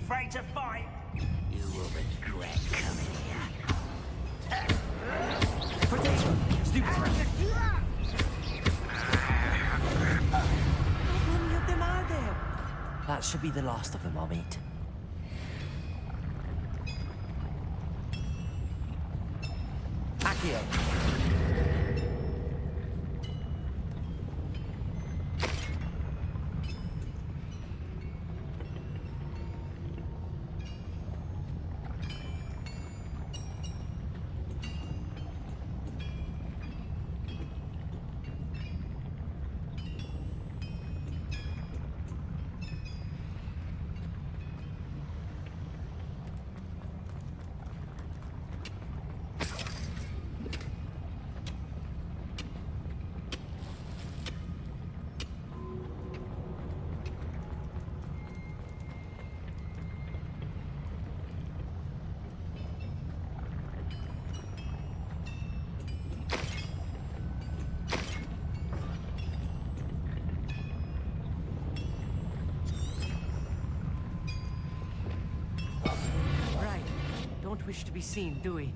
Afraid to fight? You will regret coming here.
Protego! Stupid!
How many of them are there?
That should be the last of them I'll meet. Accio!
Right. Don't wish to be seen, do we?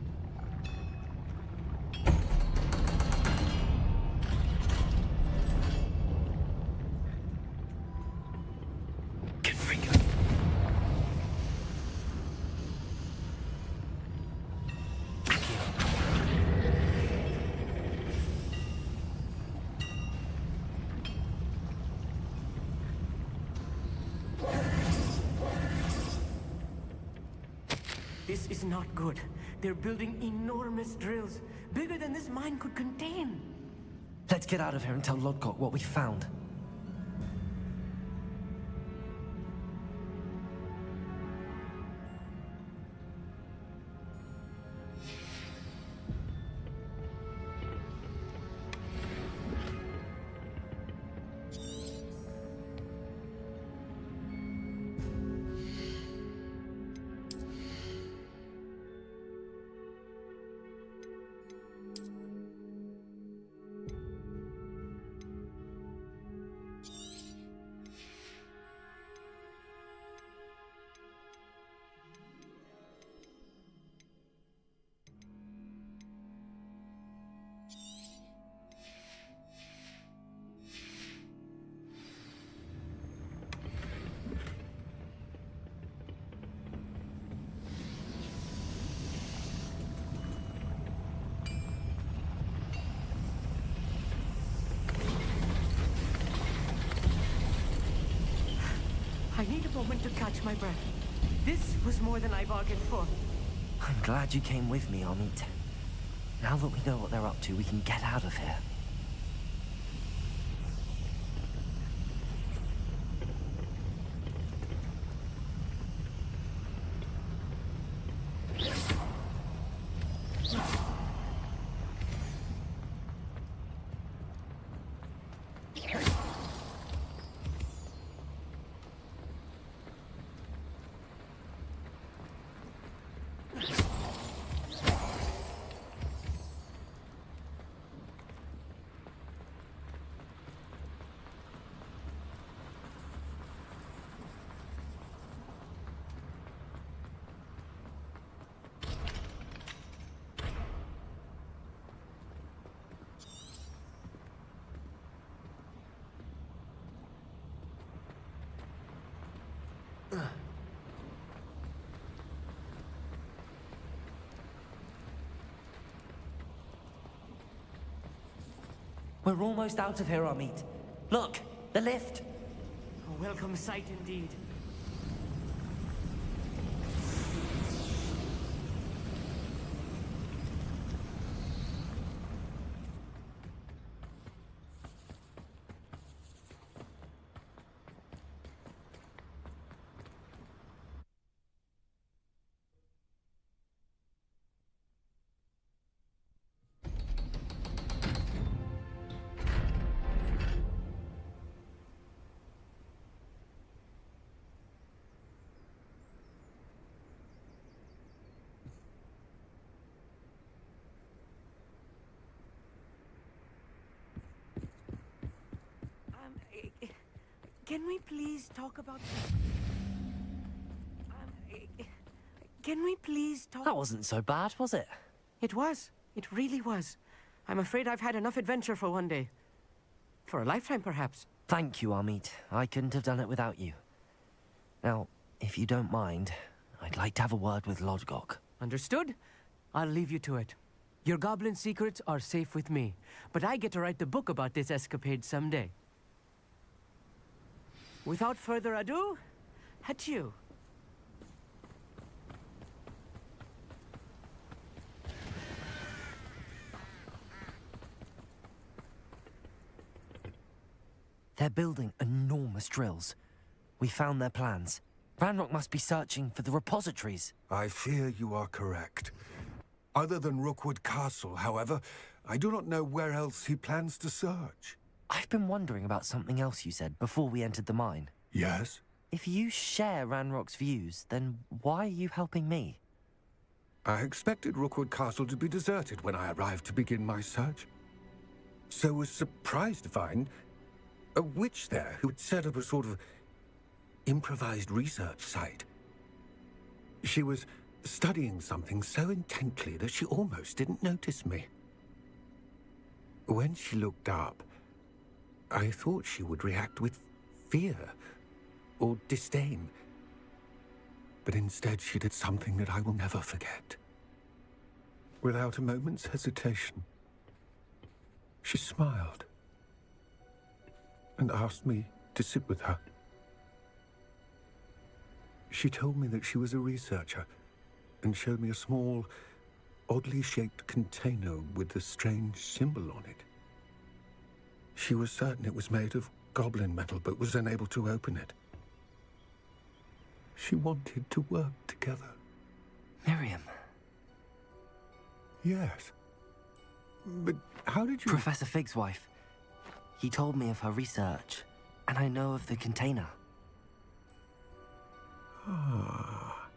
This is not good. They're building enormous drills, bigger than this mine could contain.
Let's get out of here and tell Lodgok what we found.
I need a moment to catch my breath. This was more than I bargained for.
I'm glad you came with me, Amit. Now that we know what they're up to, we can get out of here. We're almost out of here, Amit. Look, the lift.
A welcome sight indeed. Can we please talk about... Can we please talk...
That wasn't so bad, was it?
It was. It really was. I'm afraid I've had enough adventure for one day. For a lifetime, perhaps.
Thank you, Amit. I couldn't have done it without you. Now, if you don't mind, I'd like to have a word with Lodgok.
Understood? I'll leave you to it. Your goblin secrets are safe with me, but I get to write the book about this escapade someday. Without further ado, adieu.
They're building enormous drills. We found their plans. Ranrock must be searching for the repositories.
I fear you are correct. Other than Rookwood Castle, however, I do not know where else he plans to search.
I've been wondering about something else you said before we entered the mine.
Yes?
If you share Ranrock's views, then why are you helping me?
I expected Rookwood Castle to be deserted when I arrived to begin my search. So was surprised to find a witch there who had set up a sort of improvised research site. She was studying something so intently that she almost didn't notice me. When she looked up, I thought she would react with fear or disdain. But instead she did something that I will never forget. Without a moment's hesitation, she smiled and asked me to sit with her. She told me that she was a researcher and showed me a small, oddly shaped container with a strange symbol on it. She was certain it was made of goblin metal, but was unable to open it. She wanted to work together.
Miriam.
Yes. But how did you...
Professor Fig's wife. He told me of her research, and I know of the container.
Ah.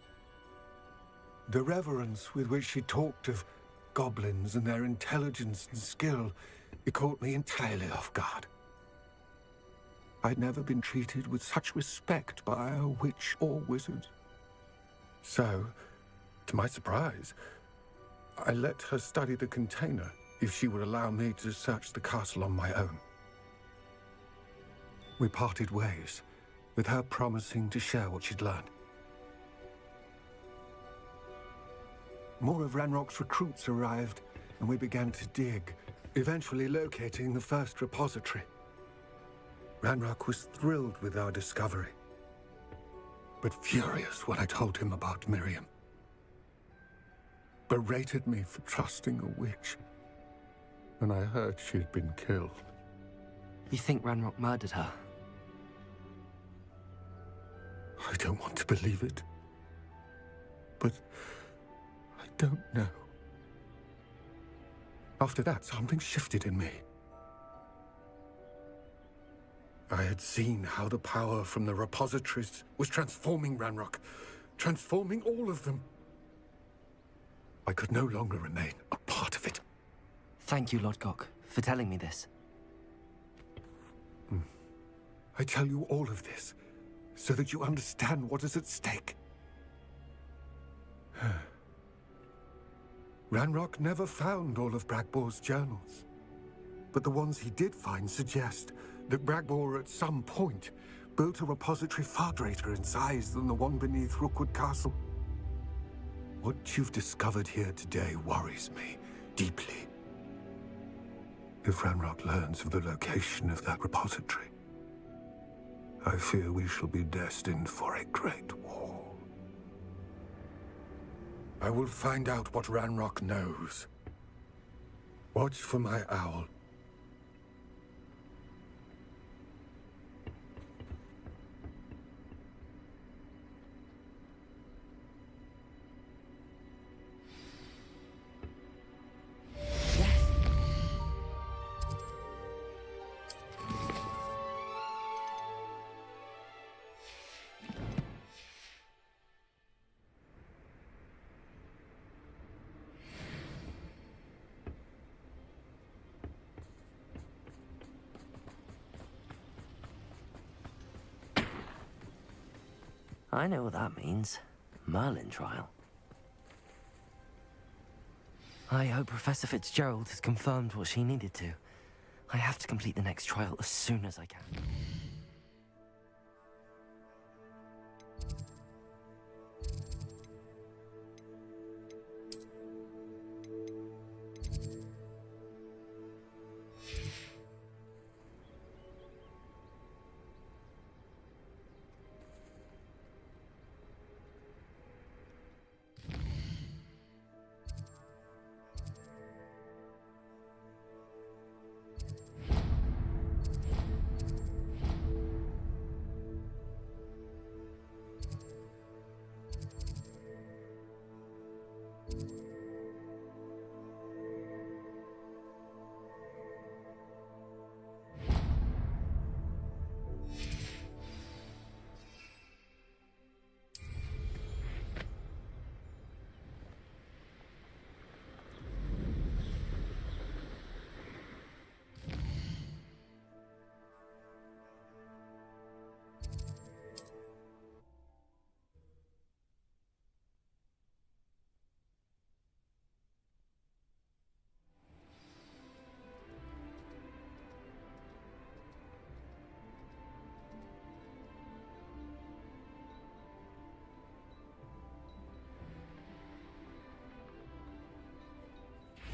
The reverence with which she talked of goblins and their intelligence and skill, it caught me entirely off guard. I'd never been treated with such respect by a witch or wizard. So, to my surprise, I let her study the container if she would allow me to search the castle on my own. We parted ways, with her promising to share what she'd learned. More of Ranrock's recruits arrived, and we began to dig, eventually locating the first repository. Ranrock was thrilled with our discovery, but furious when I told him about Miriam. Berated me for trusting a witch, and I heard she'd been killed.
You think Ranrock murdered her?
I don't want to believe it, but I don't know. After that, something shifted in me. I had seen how the power from the repositories was transforming Ranrock, transforming all of them. I could no longer remain a part of it.
Thank you, Lodgok, for telling me this.
I tell you all of this so that you understand what is at stake. Ranrock never found all of Bragbor's journals, but the ones he did find suggest that Bragbor at some point built a repository far greater in size than the one beneath Rookwood Castle. What you've discovered here today worries me deeply. If Ranrock learns of the location of that repository, I fear we shall be destined for a great war. I will find out what Ranrock knows. Watch for my owl.
I know what that means. Merlin trial. I hope Professor Fitzgerald has confirmed what she needed to. I have to complete the next trial as soon as I can.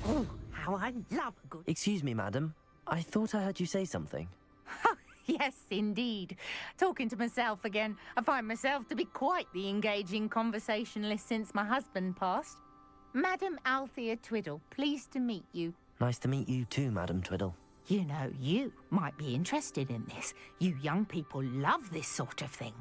Oh, how I love a good...
Excuse me, madam. I thought I heard you say something.
Yes, indeed. Talking to myself again. I find myself to be quite the engaging conversationalist since my husband passed. Madam Althea Twiddle, pleased to meet you.
Nice to meet you too, Madam Twiddle.
You know, you might be interested in this. You young people love this sort of thing.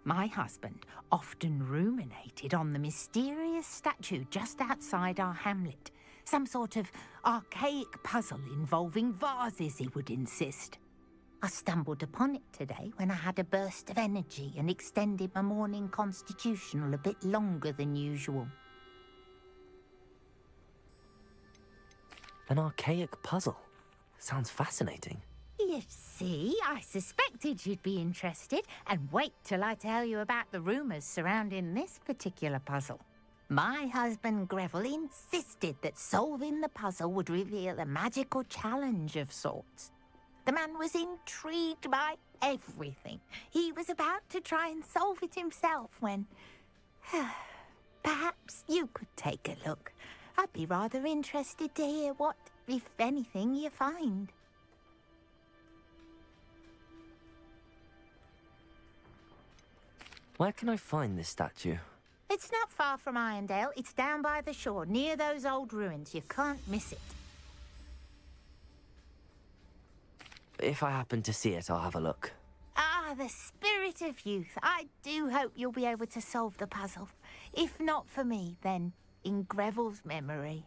My husband often ruminated on the mysterious statue just outside our hamlet. Some sort of archaic puzzle involving vases, he would insist. I stumbled upon it today when I had a burst of energy and extended my morning constitutional a bit longer than usual.
An archaic puzzle. Sounds fascinating.
You see, I suspected you'd be interested, and wait till I tell you about the rumours surrounding this particular puzzle. My husband Greville insisted that solving the puzzle would reveal a magical challenge of sorts. The man was intrigued by everything. He was about to try and solve it himself when... Perhaps you could take a look. I'd be rather interested to hear what, if anything, you find.
Where can I find this statue?
It's not far from Irondale. It's down by the shore, near those old ruins. You can't miss it.
If I happen to see it, I'll have a look.
Ah, the spirit of youth. I do hope you'll be able to solve the puzzle. If not for me, then in Greville's memory.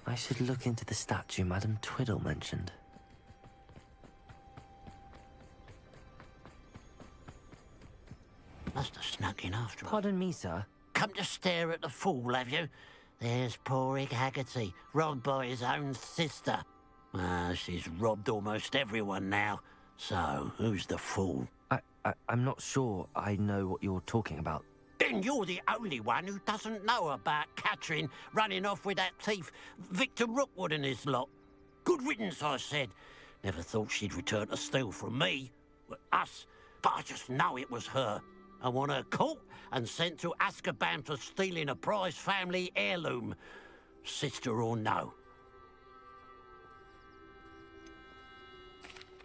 I should look into the statue Madam Twiddle mentioned.
Must have snuck in after her.
Pardon me, sir.
Come to stare at the fool, have you? There's poor Ig Haggerty, robbed by his own sister. She's robbed almost everyone now. So, who's the fool?
I'm not sure I know what you're talking about.
Then you're the only one who doesn't know about Catherine running off with that thief, Victor Rookwood and his lot. Good riddance, I said. Never thought she'd return to steal from me, us, but I just know it was her. I want her caught and sent to Azkaban for stealing a prize family heirloom, sister or no.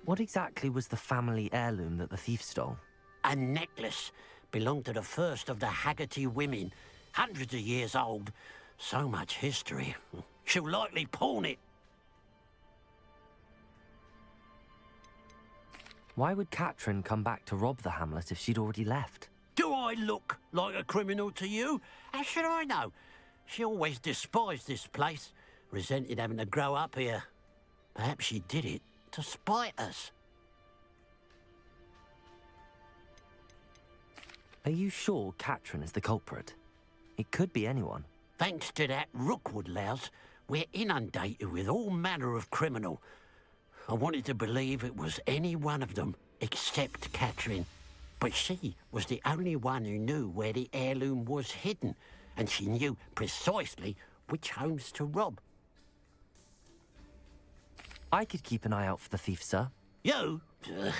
What exactly was the family heirloom that the thief stole?
A necklace. Belonged to the first of the Haggerty women. Hundreds of years old. So much history. She'll likely pawn it.
Why would Katrin come back to rob the hamlet if she'd already left?
Do I look like a criminal to you? How should I know? She always despised this place, resented having to grow up here. Perhaps she did it to spite us.
Are you sure Katrin is the culprit? It could be anyone.
Thanks to that Rookwood louse, we're inundated with all manner of criminal. I wanted to believe it was any one of them, except Katrin. But she was the only one who knew where the heirloom was hidden, and she knew precisely which homes to rob.
I could keep an eye out for the thief, sir.
You? Ugh.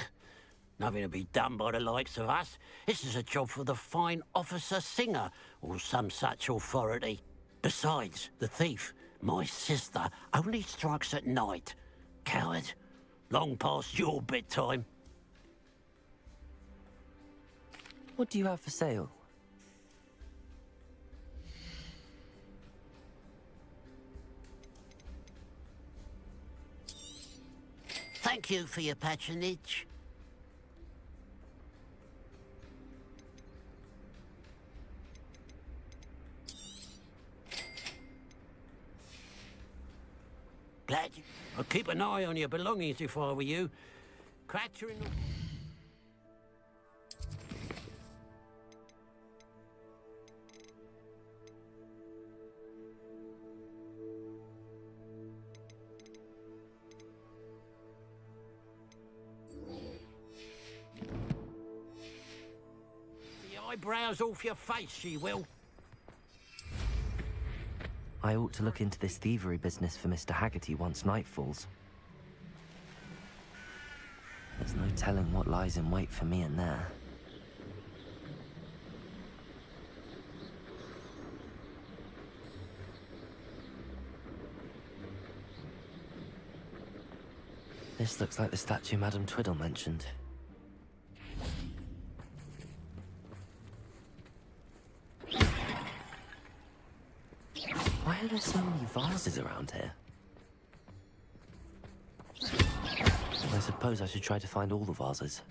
Nothing to be done by the likes of us. This is a job for the fine officer Singer, or some such authority. Besides, the thief, my sister, only strikes at night. Coward. Long past your bedtime.
What do you have for sale?
Thank you for your patronage. Glad you... I'd keep an eye on your belongings if I were you. Katrin... The eyebrows off your face, she will.
I ought to look into this thievery business for Mr. Haggerty once night falls. There's no telling what lies in wait for me in there. This looks like the statue Madame Twiddle mentioned. Why are there so many vases around here? I suppose I should try to find all the vases.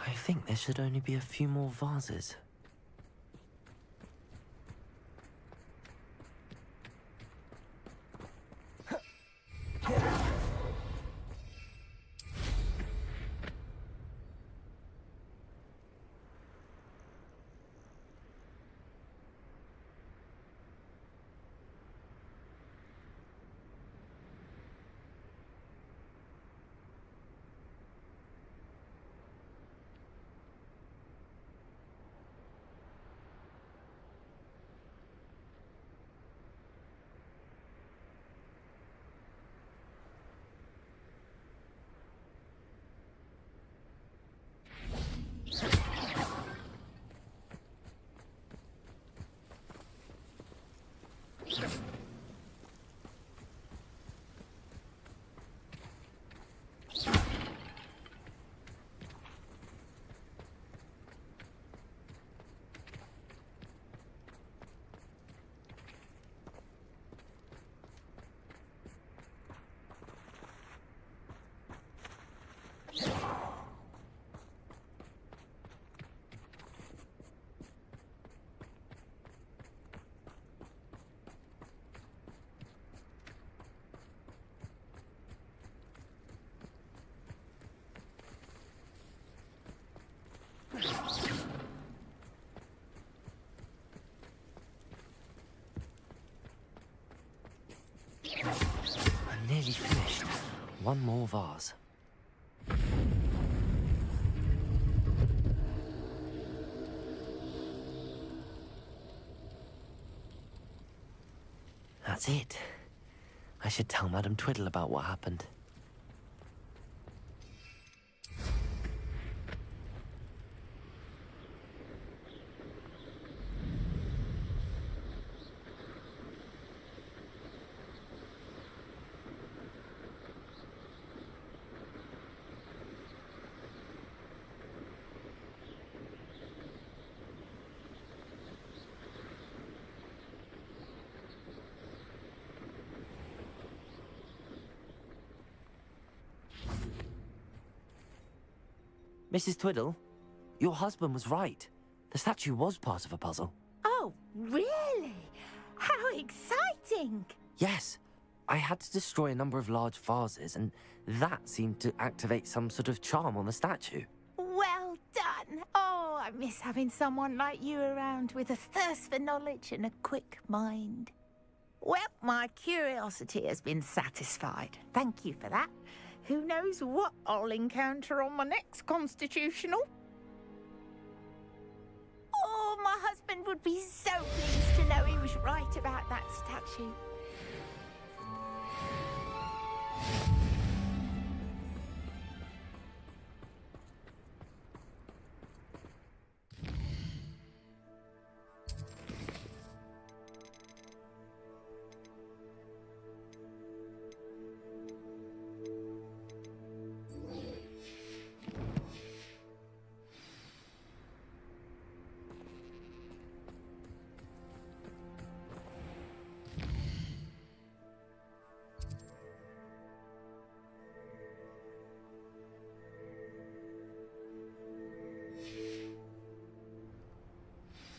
I think there should only be a few more vases. one more vase. That's it. I should tell Madame Twiddle about what happened. Mrs. Twiddle, your husband was right. The statue was part of a puzzle.
Oh, really? How exciting!
Yes, I had to destroy a number of large vases, and that seemed to activate some sort of charm on the statue.
Well done. Oh, I miss having someone like you around with a thirst for knowledge and a quick mind. Well, my curiosity has been satisfied. Thank you for that. Who knows what I'll encounter on my next constitutional? Oh, my husband would be so pleased to know he was right about that statue.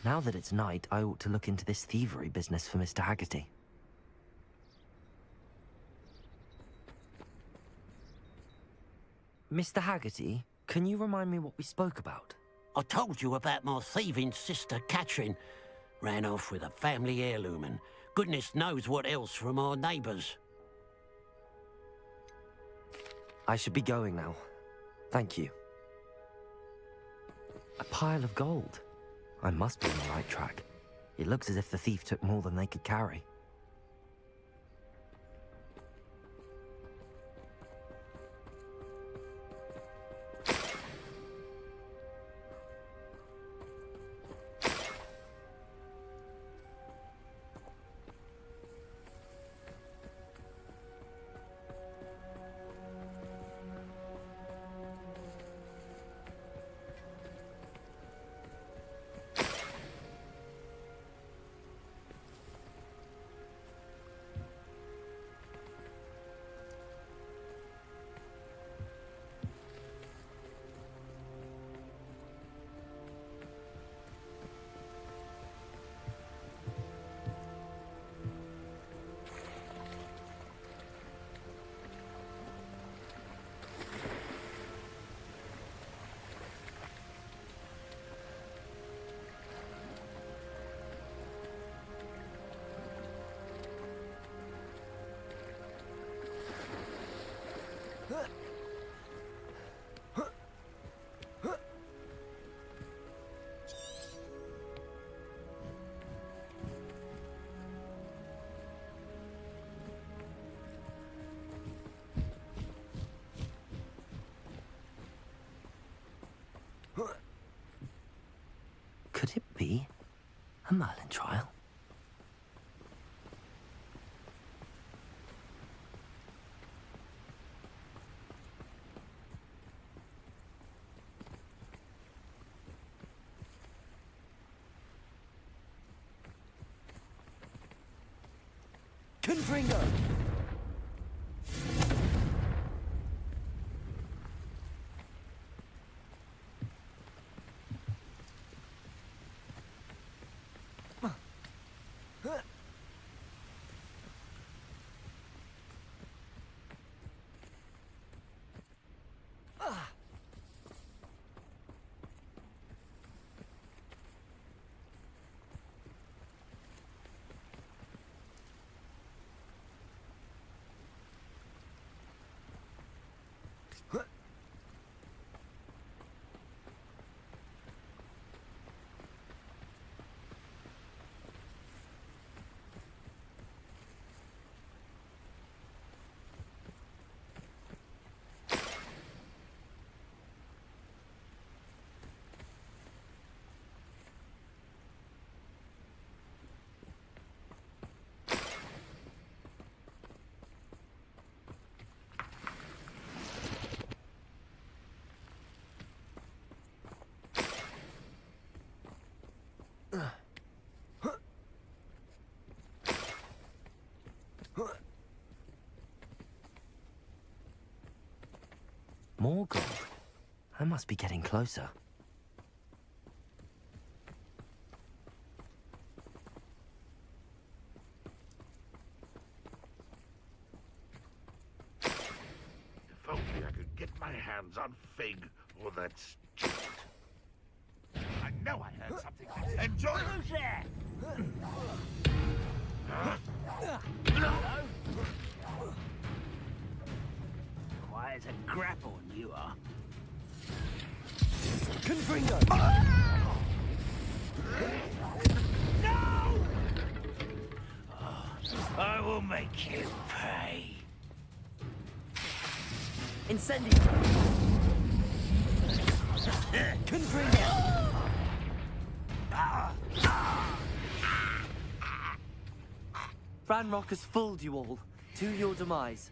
Now that it's night, I ought to look into this thievery business for Mr. Haggerty. Mr. Haggerty, can you remind me what we spoke about?
I told you about my thieving sister, Catherine. Ran off with a family heirloom and goodness knows what else from our neighbours.
I should be going now. Thank you. A pile of gold. I must be on the right track. It looks as if the thief took more than they could carry. Could it be a Merlin trial?
Confringo!
More gold. I must be getting closer.
If only I could get my hands on Fig or that student. I know I heard something. Enjoy. Who's there?
Quiet as a grapple, you are.
Confringo!
No! I will make you pay.
Incendio!
Confringo!
Ranrock has fooled you all. To your demise.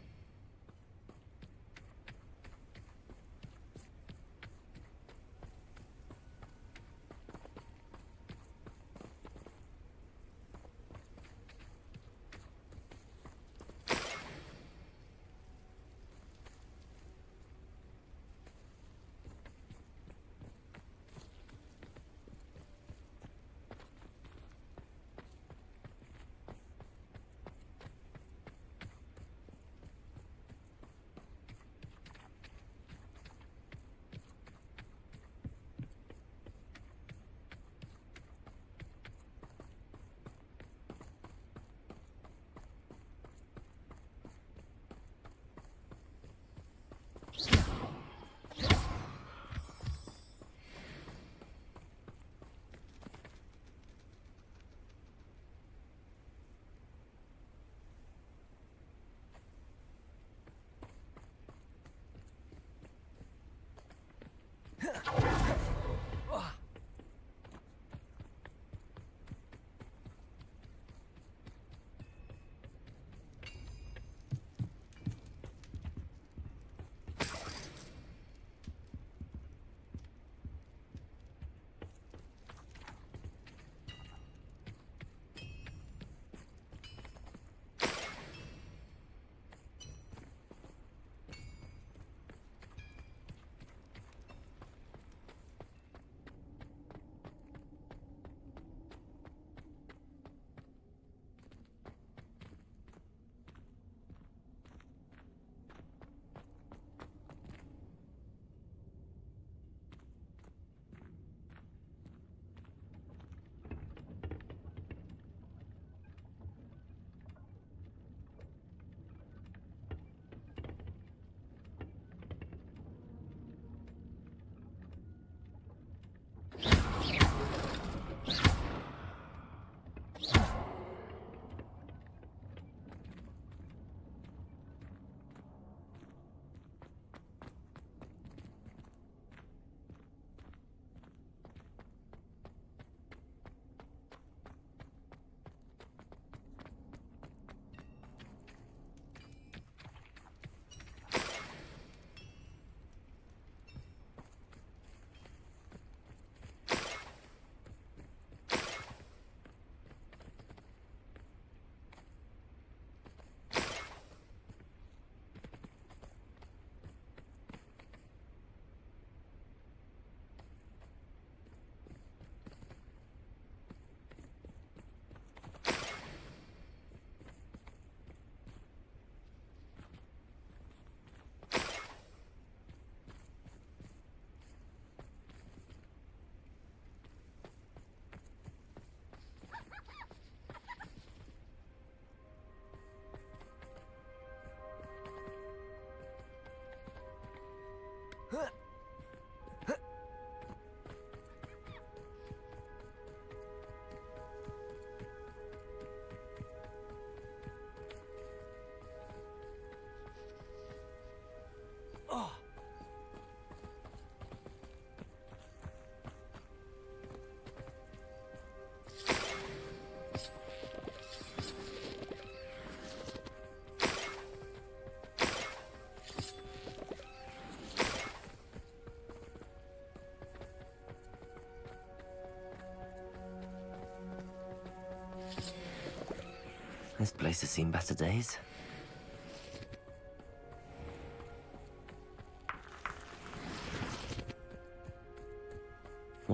This place has seen better days.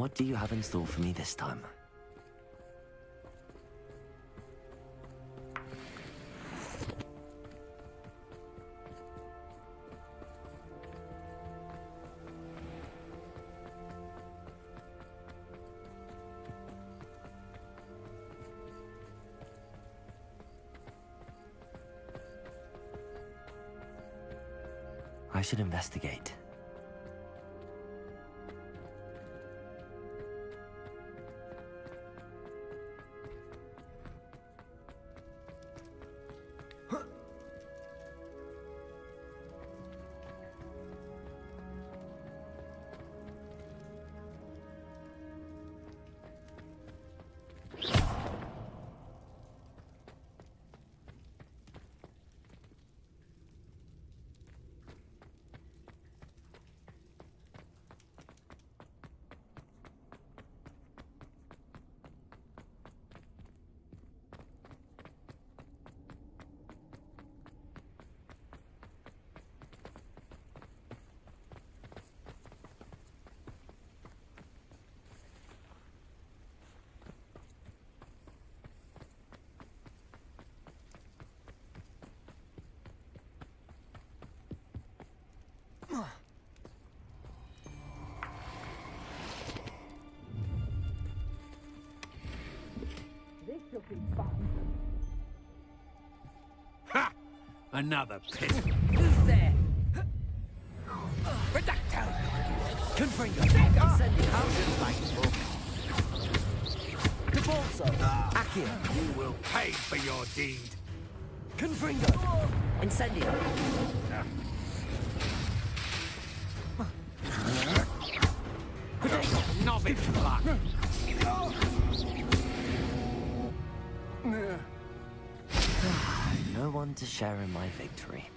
What do you have in store for me this time? I should investigate.
Ha! Another pit.
Who's there? Reducto! Confringo! Incendio! Devolso! Accio!
You will pay for your deed.
Confringo! Incendio!
Novice luck.
No one to share in my victory.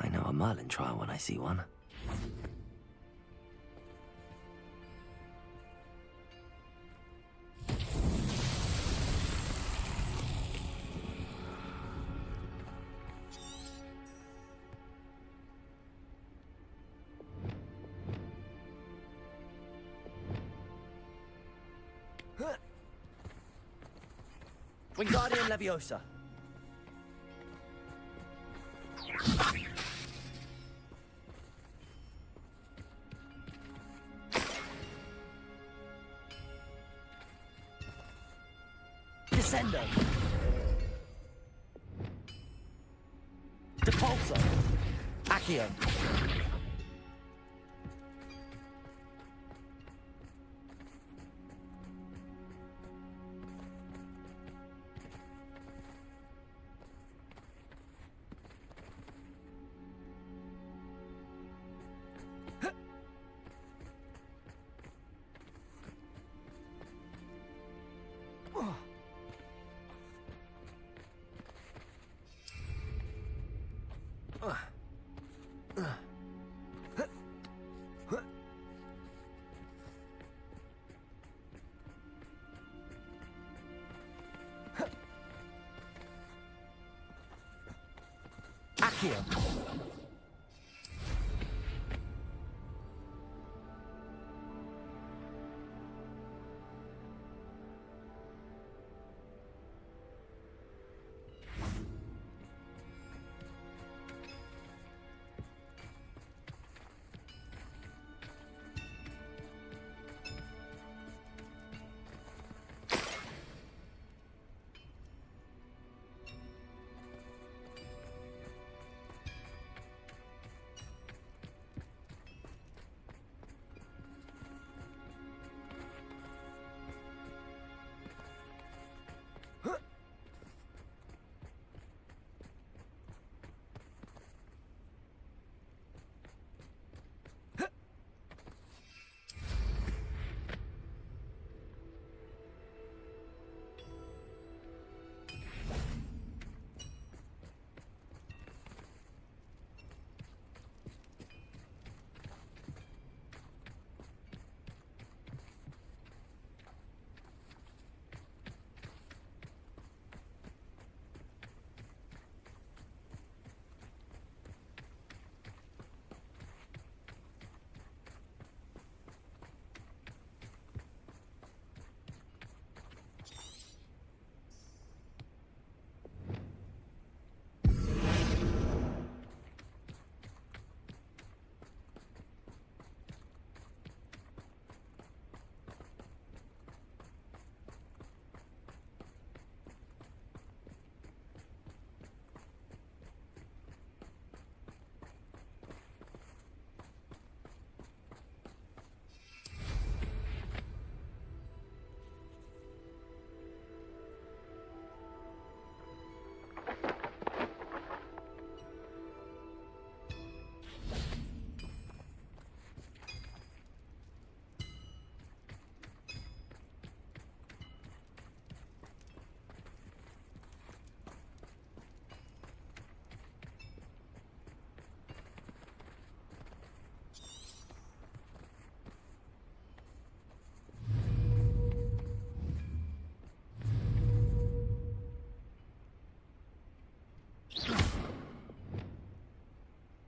I know a Merlin trial when I see one.
Wingardium Leviosa. Descendo. Depulso. Accio. Accio.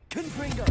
Confringo!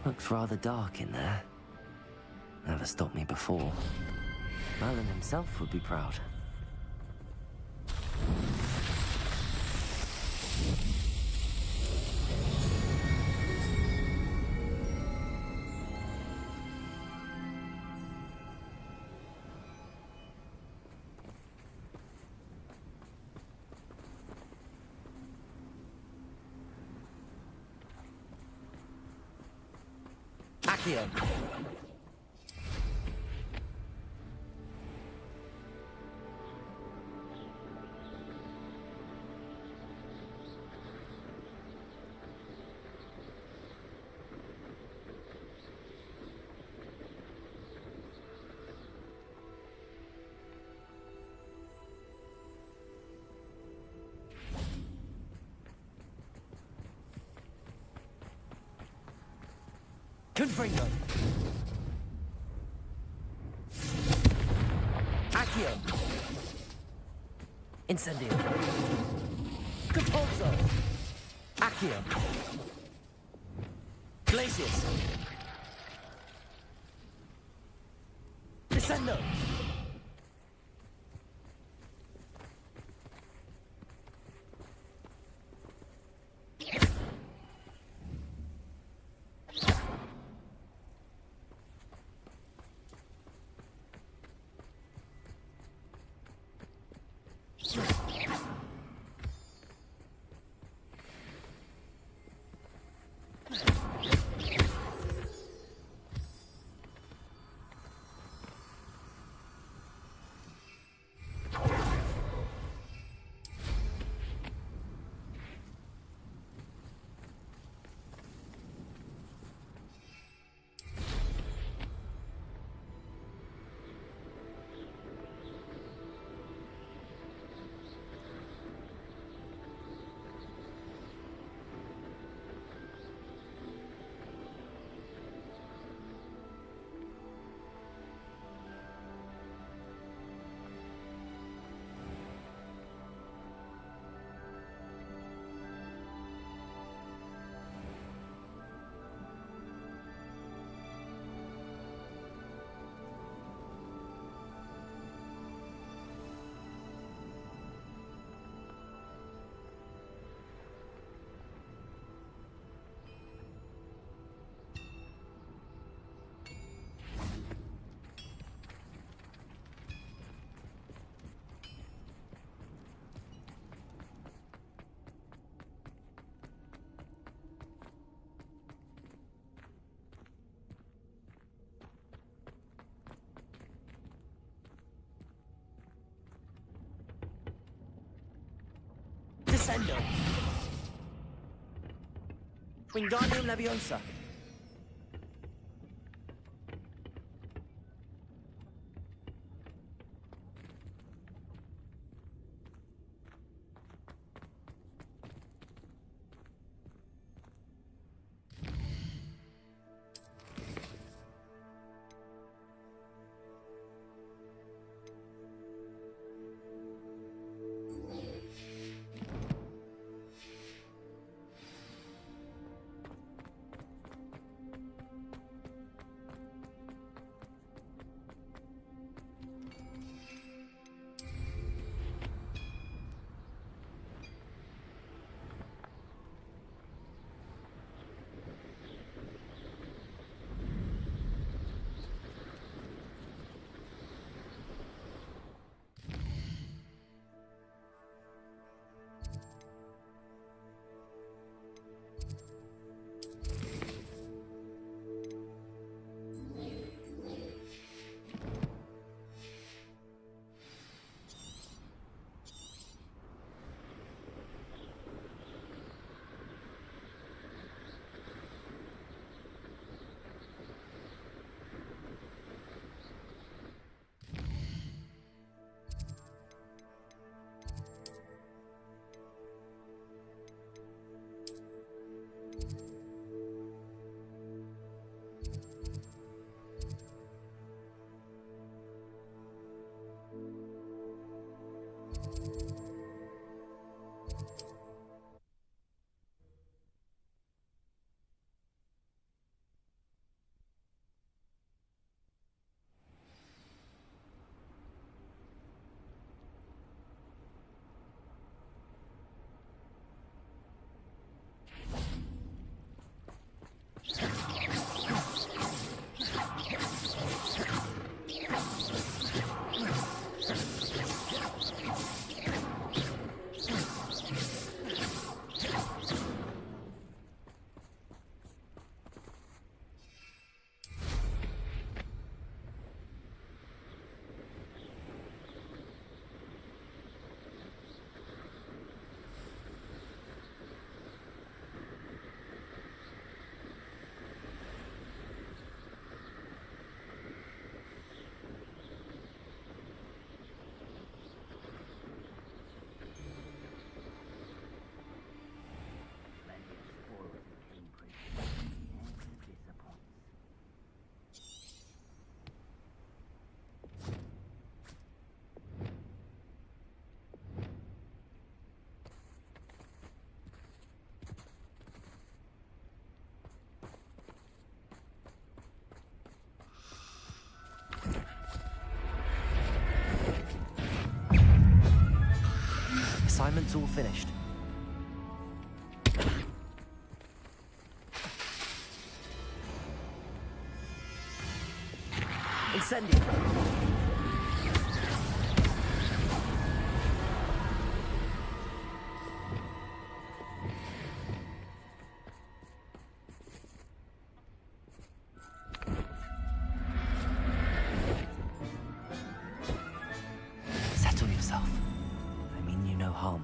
Looks rather dark in there. Never stopped me before. Merlin himself would be proud. Accio. Confringo. Accio. Incendio. Compulso. Accio. Glacius. Descendo.
Descendo. Wingardium Leviosa.
Assignment's all finished. Incendio. Settle yourself. I mean you no harm.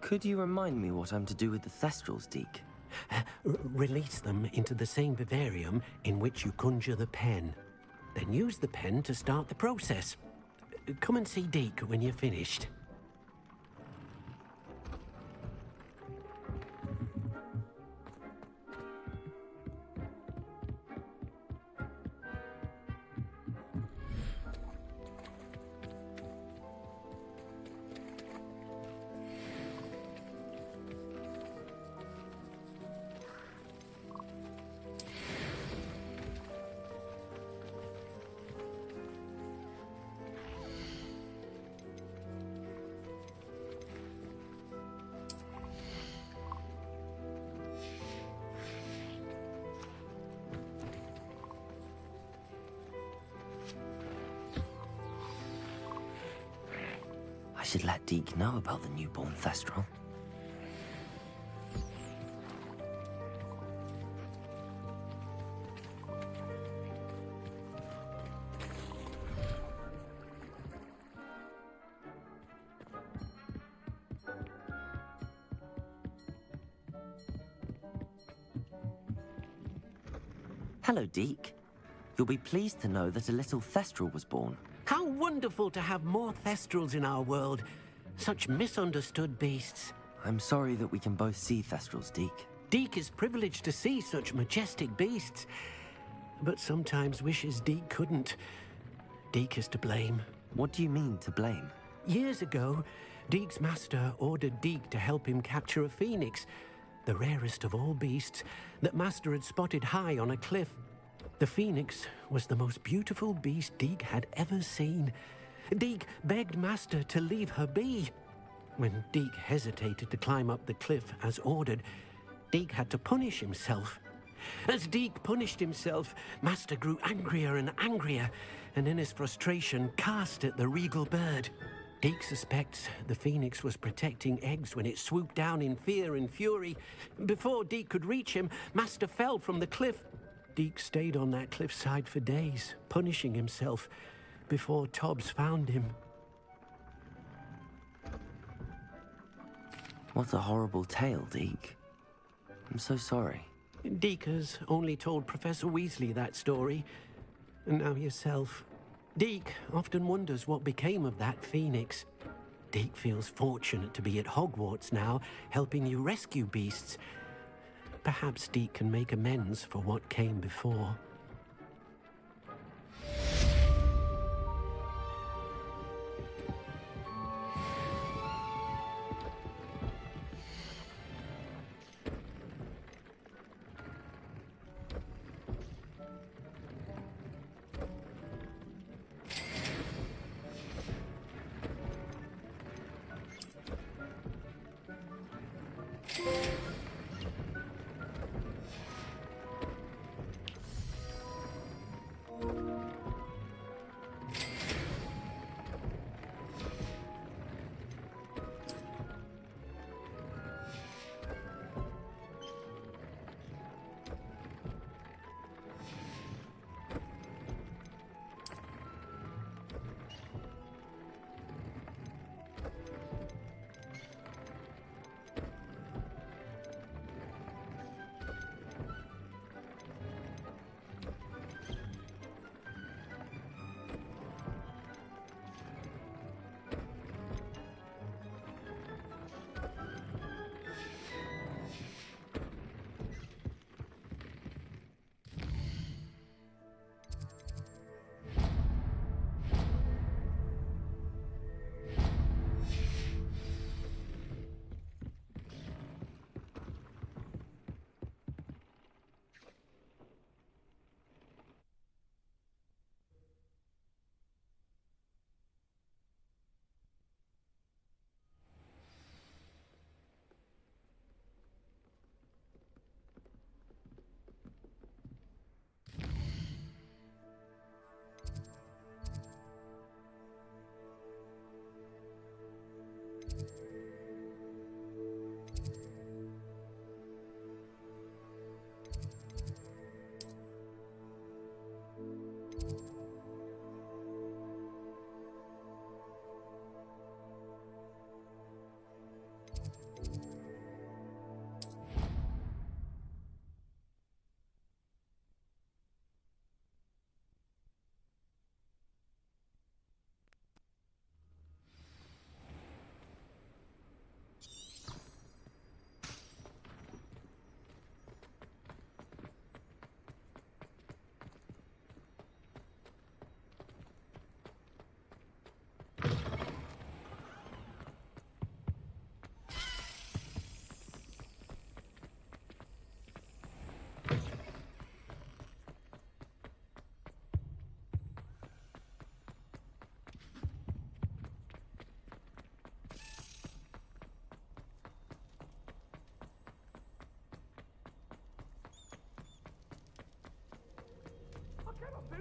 Could you remind me what I'm to do with the Thestrals, Deke?
Release them into the same vivarium in which you conjure the pen. Then use the pen to start the process. Come and see Deke when you're finished.
I should let Deke know about the newborn Thestral. Hello, Deke. You'll be pleased to know that a little Thestral was born.
How wonderful to have more Thestrals in our world. Such misunderstood beasts.
I'm sorry that we can both see Thestrals, Deke.
Deke is privileged to see such majestic beasts, but sometimes wishes Deke couldn't. Deke is to blame.
What do you mean, to blame?
Years ago, Deke's master ordered Deke to help him capture a phoenix, the rarest of all beasts that master had spotted high on a cliff. The phoenix was the most beautiful beast Deke had ever seen. Deke begged master to leave her be. When Deke hesitated to climb up the cliff as ordered, Deke had to punish himself. As Deke punished himself, master grew angrier and angrier, and in his frustration cast at the regal bird. Deke suspects the phoenix was protecting eggs when it swooped down in fear and fury. Before Deke could reach him, master fell from the cliff. Deke stayed on that cliffside for days, punishing himself, before Tobbs found him.
What a horrible tale, Deke. I'm so sorry.
Deke has only told Professor Weasley that story, and now yourself. Deke often wonders what became of that phoenix. Deke feels fortunate to be at Hogwarts now, helping you rescue beasts. Perhaps Deke can make amends for what came before.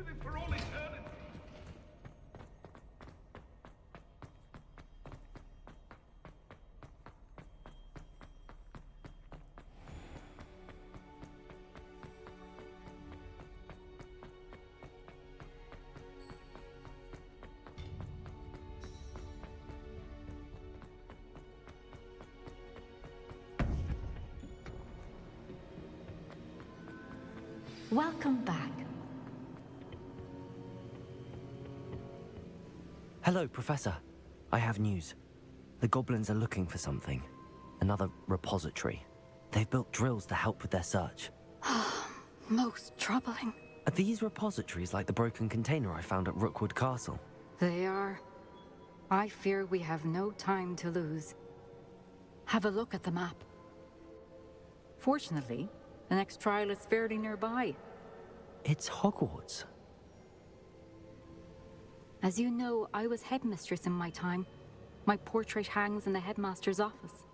with it for all eternity.
Welcome back.
Hello, Professor. I have news. The goblins are looking for something. Another repository. They've built drills to help with their search.
Most troubling.
Are these repositories like the broken container I found at Rookwood Castle?
They are. I fear we have no time to lose. Have a look at the map. Fortunately, the next trial is fairly nearby.
It's Hogwarts.
As you know, I was headmistress in my time. My portrait hangs in the headmaster's office.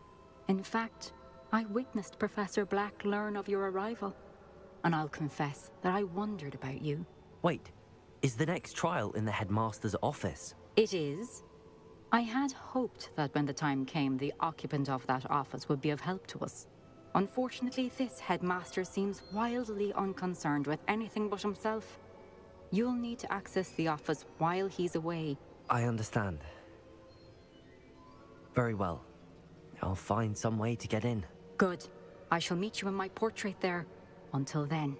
In fact, I witnessed Professor Black learn of your arrival. And I'll confess that I wondered about you.
Wait, is the next trial in the headmaster's office?
It is. I had hoped that when the time came, the occupant of that office would be of help to us. Unfortunately, this headmaster seems wildly unconcerned with anything but himself. You'll need to access the office while he's away.
I understand. Very well. I'll find some way to get in.
Good. I shall meet you in my portrait there. Until then.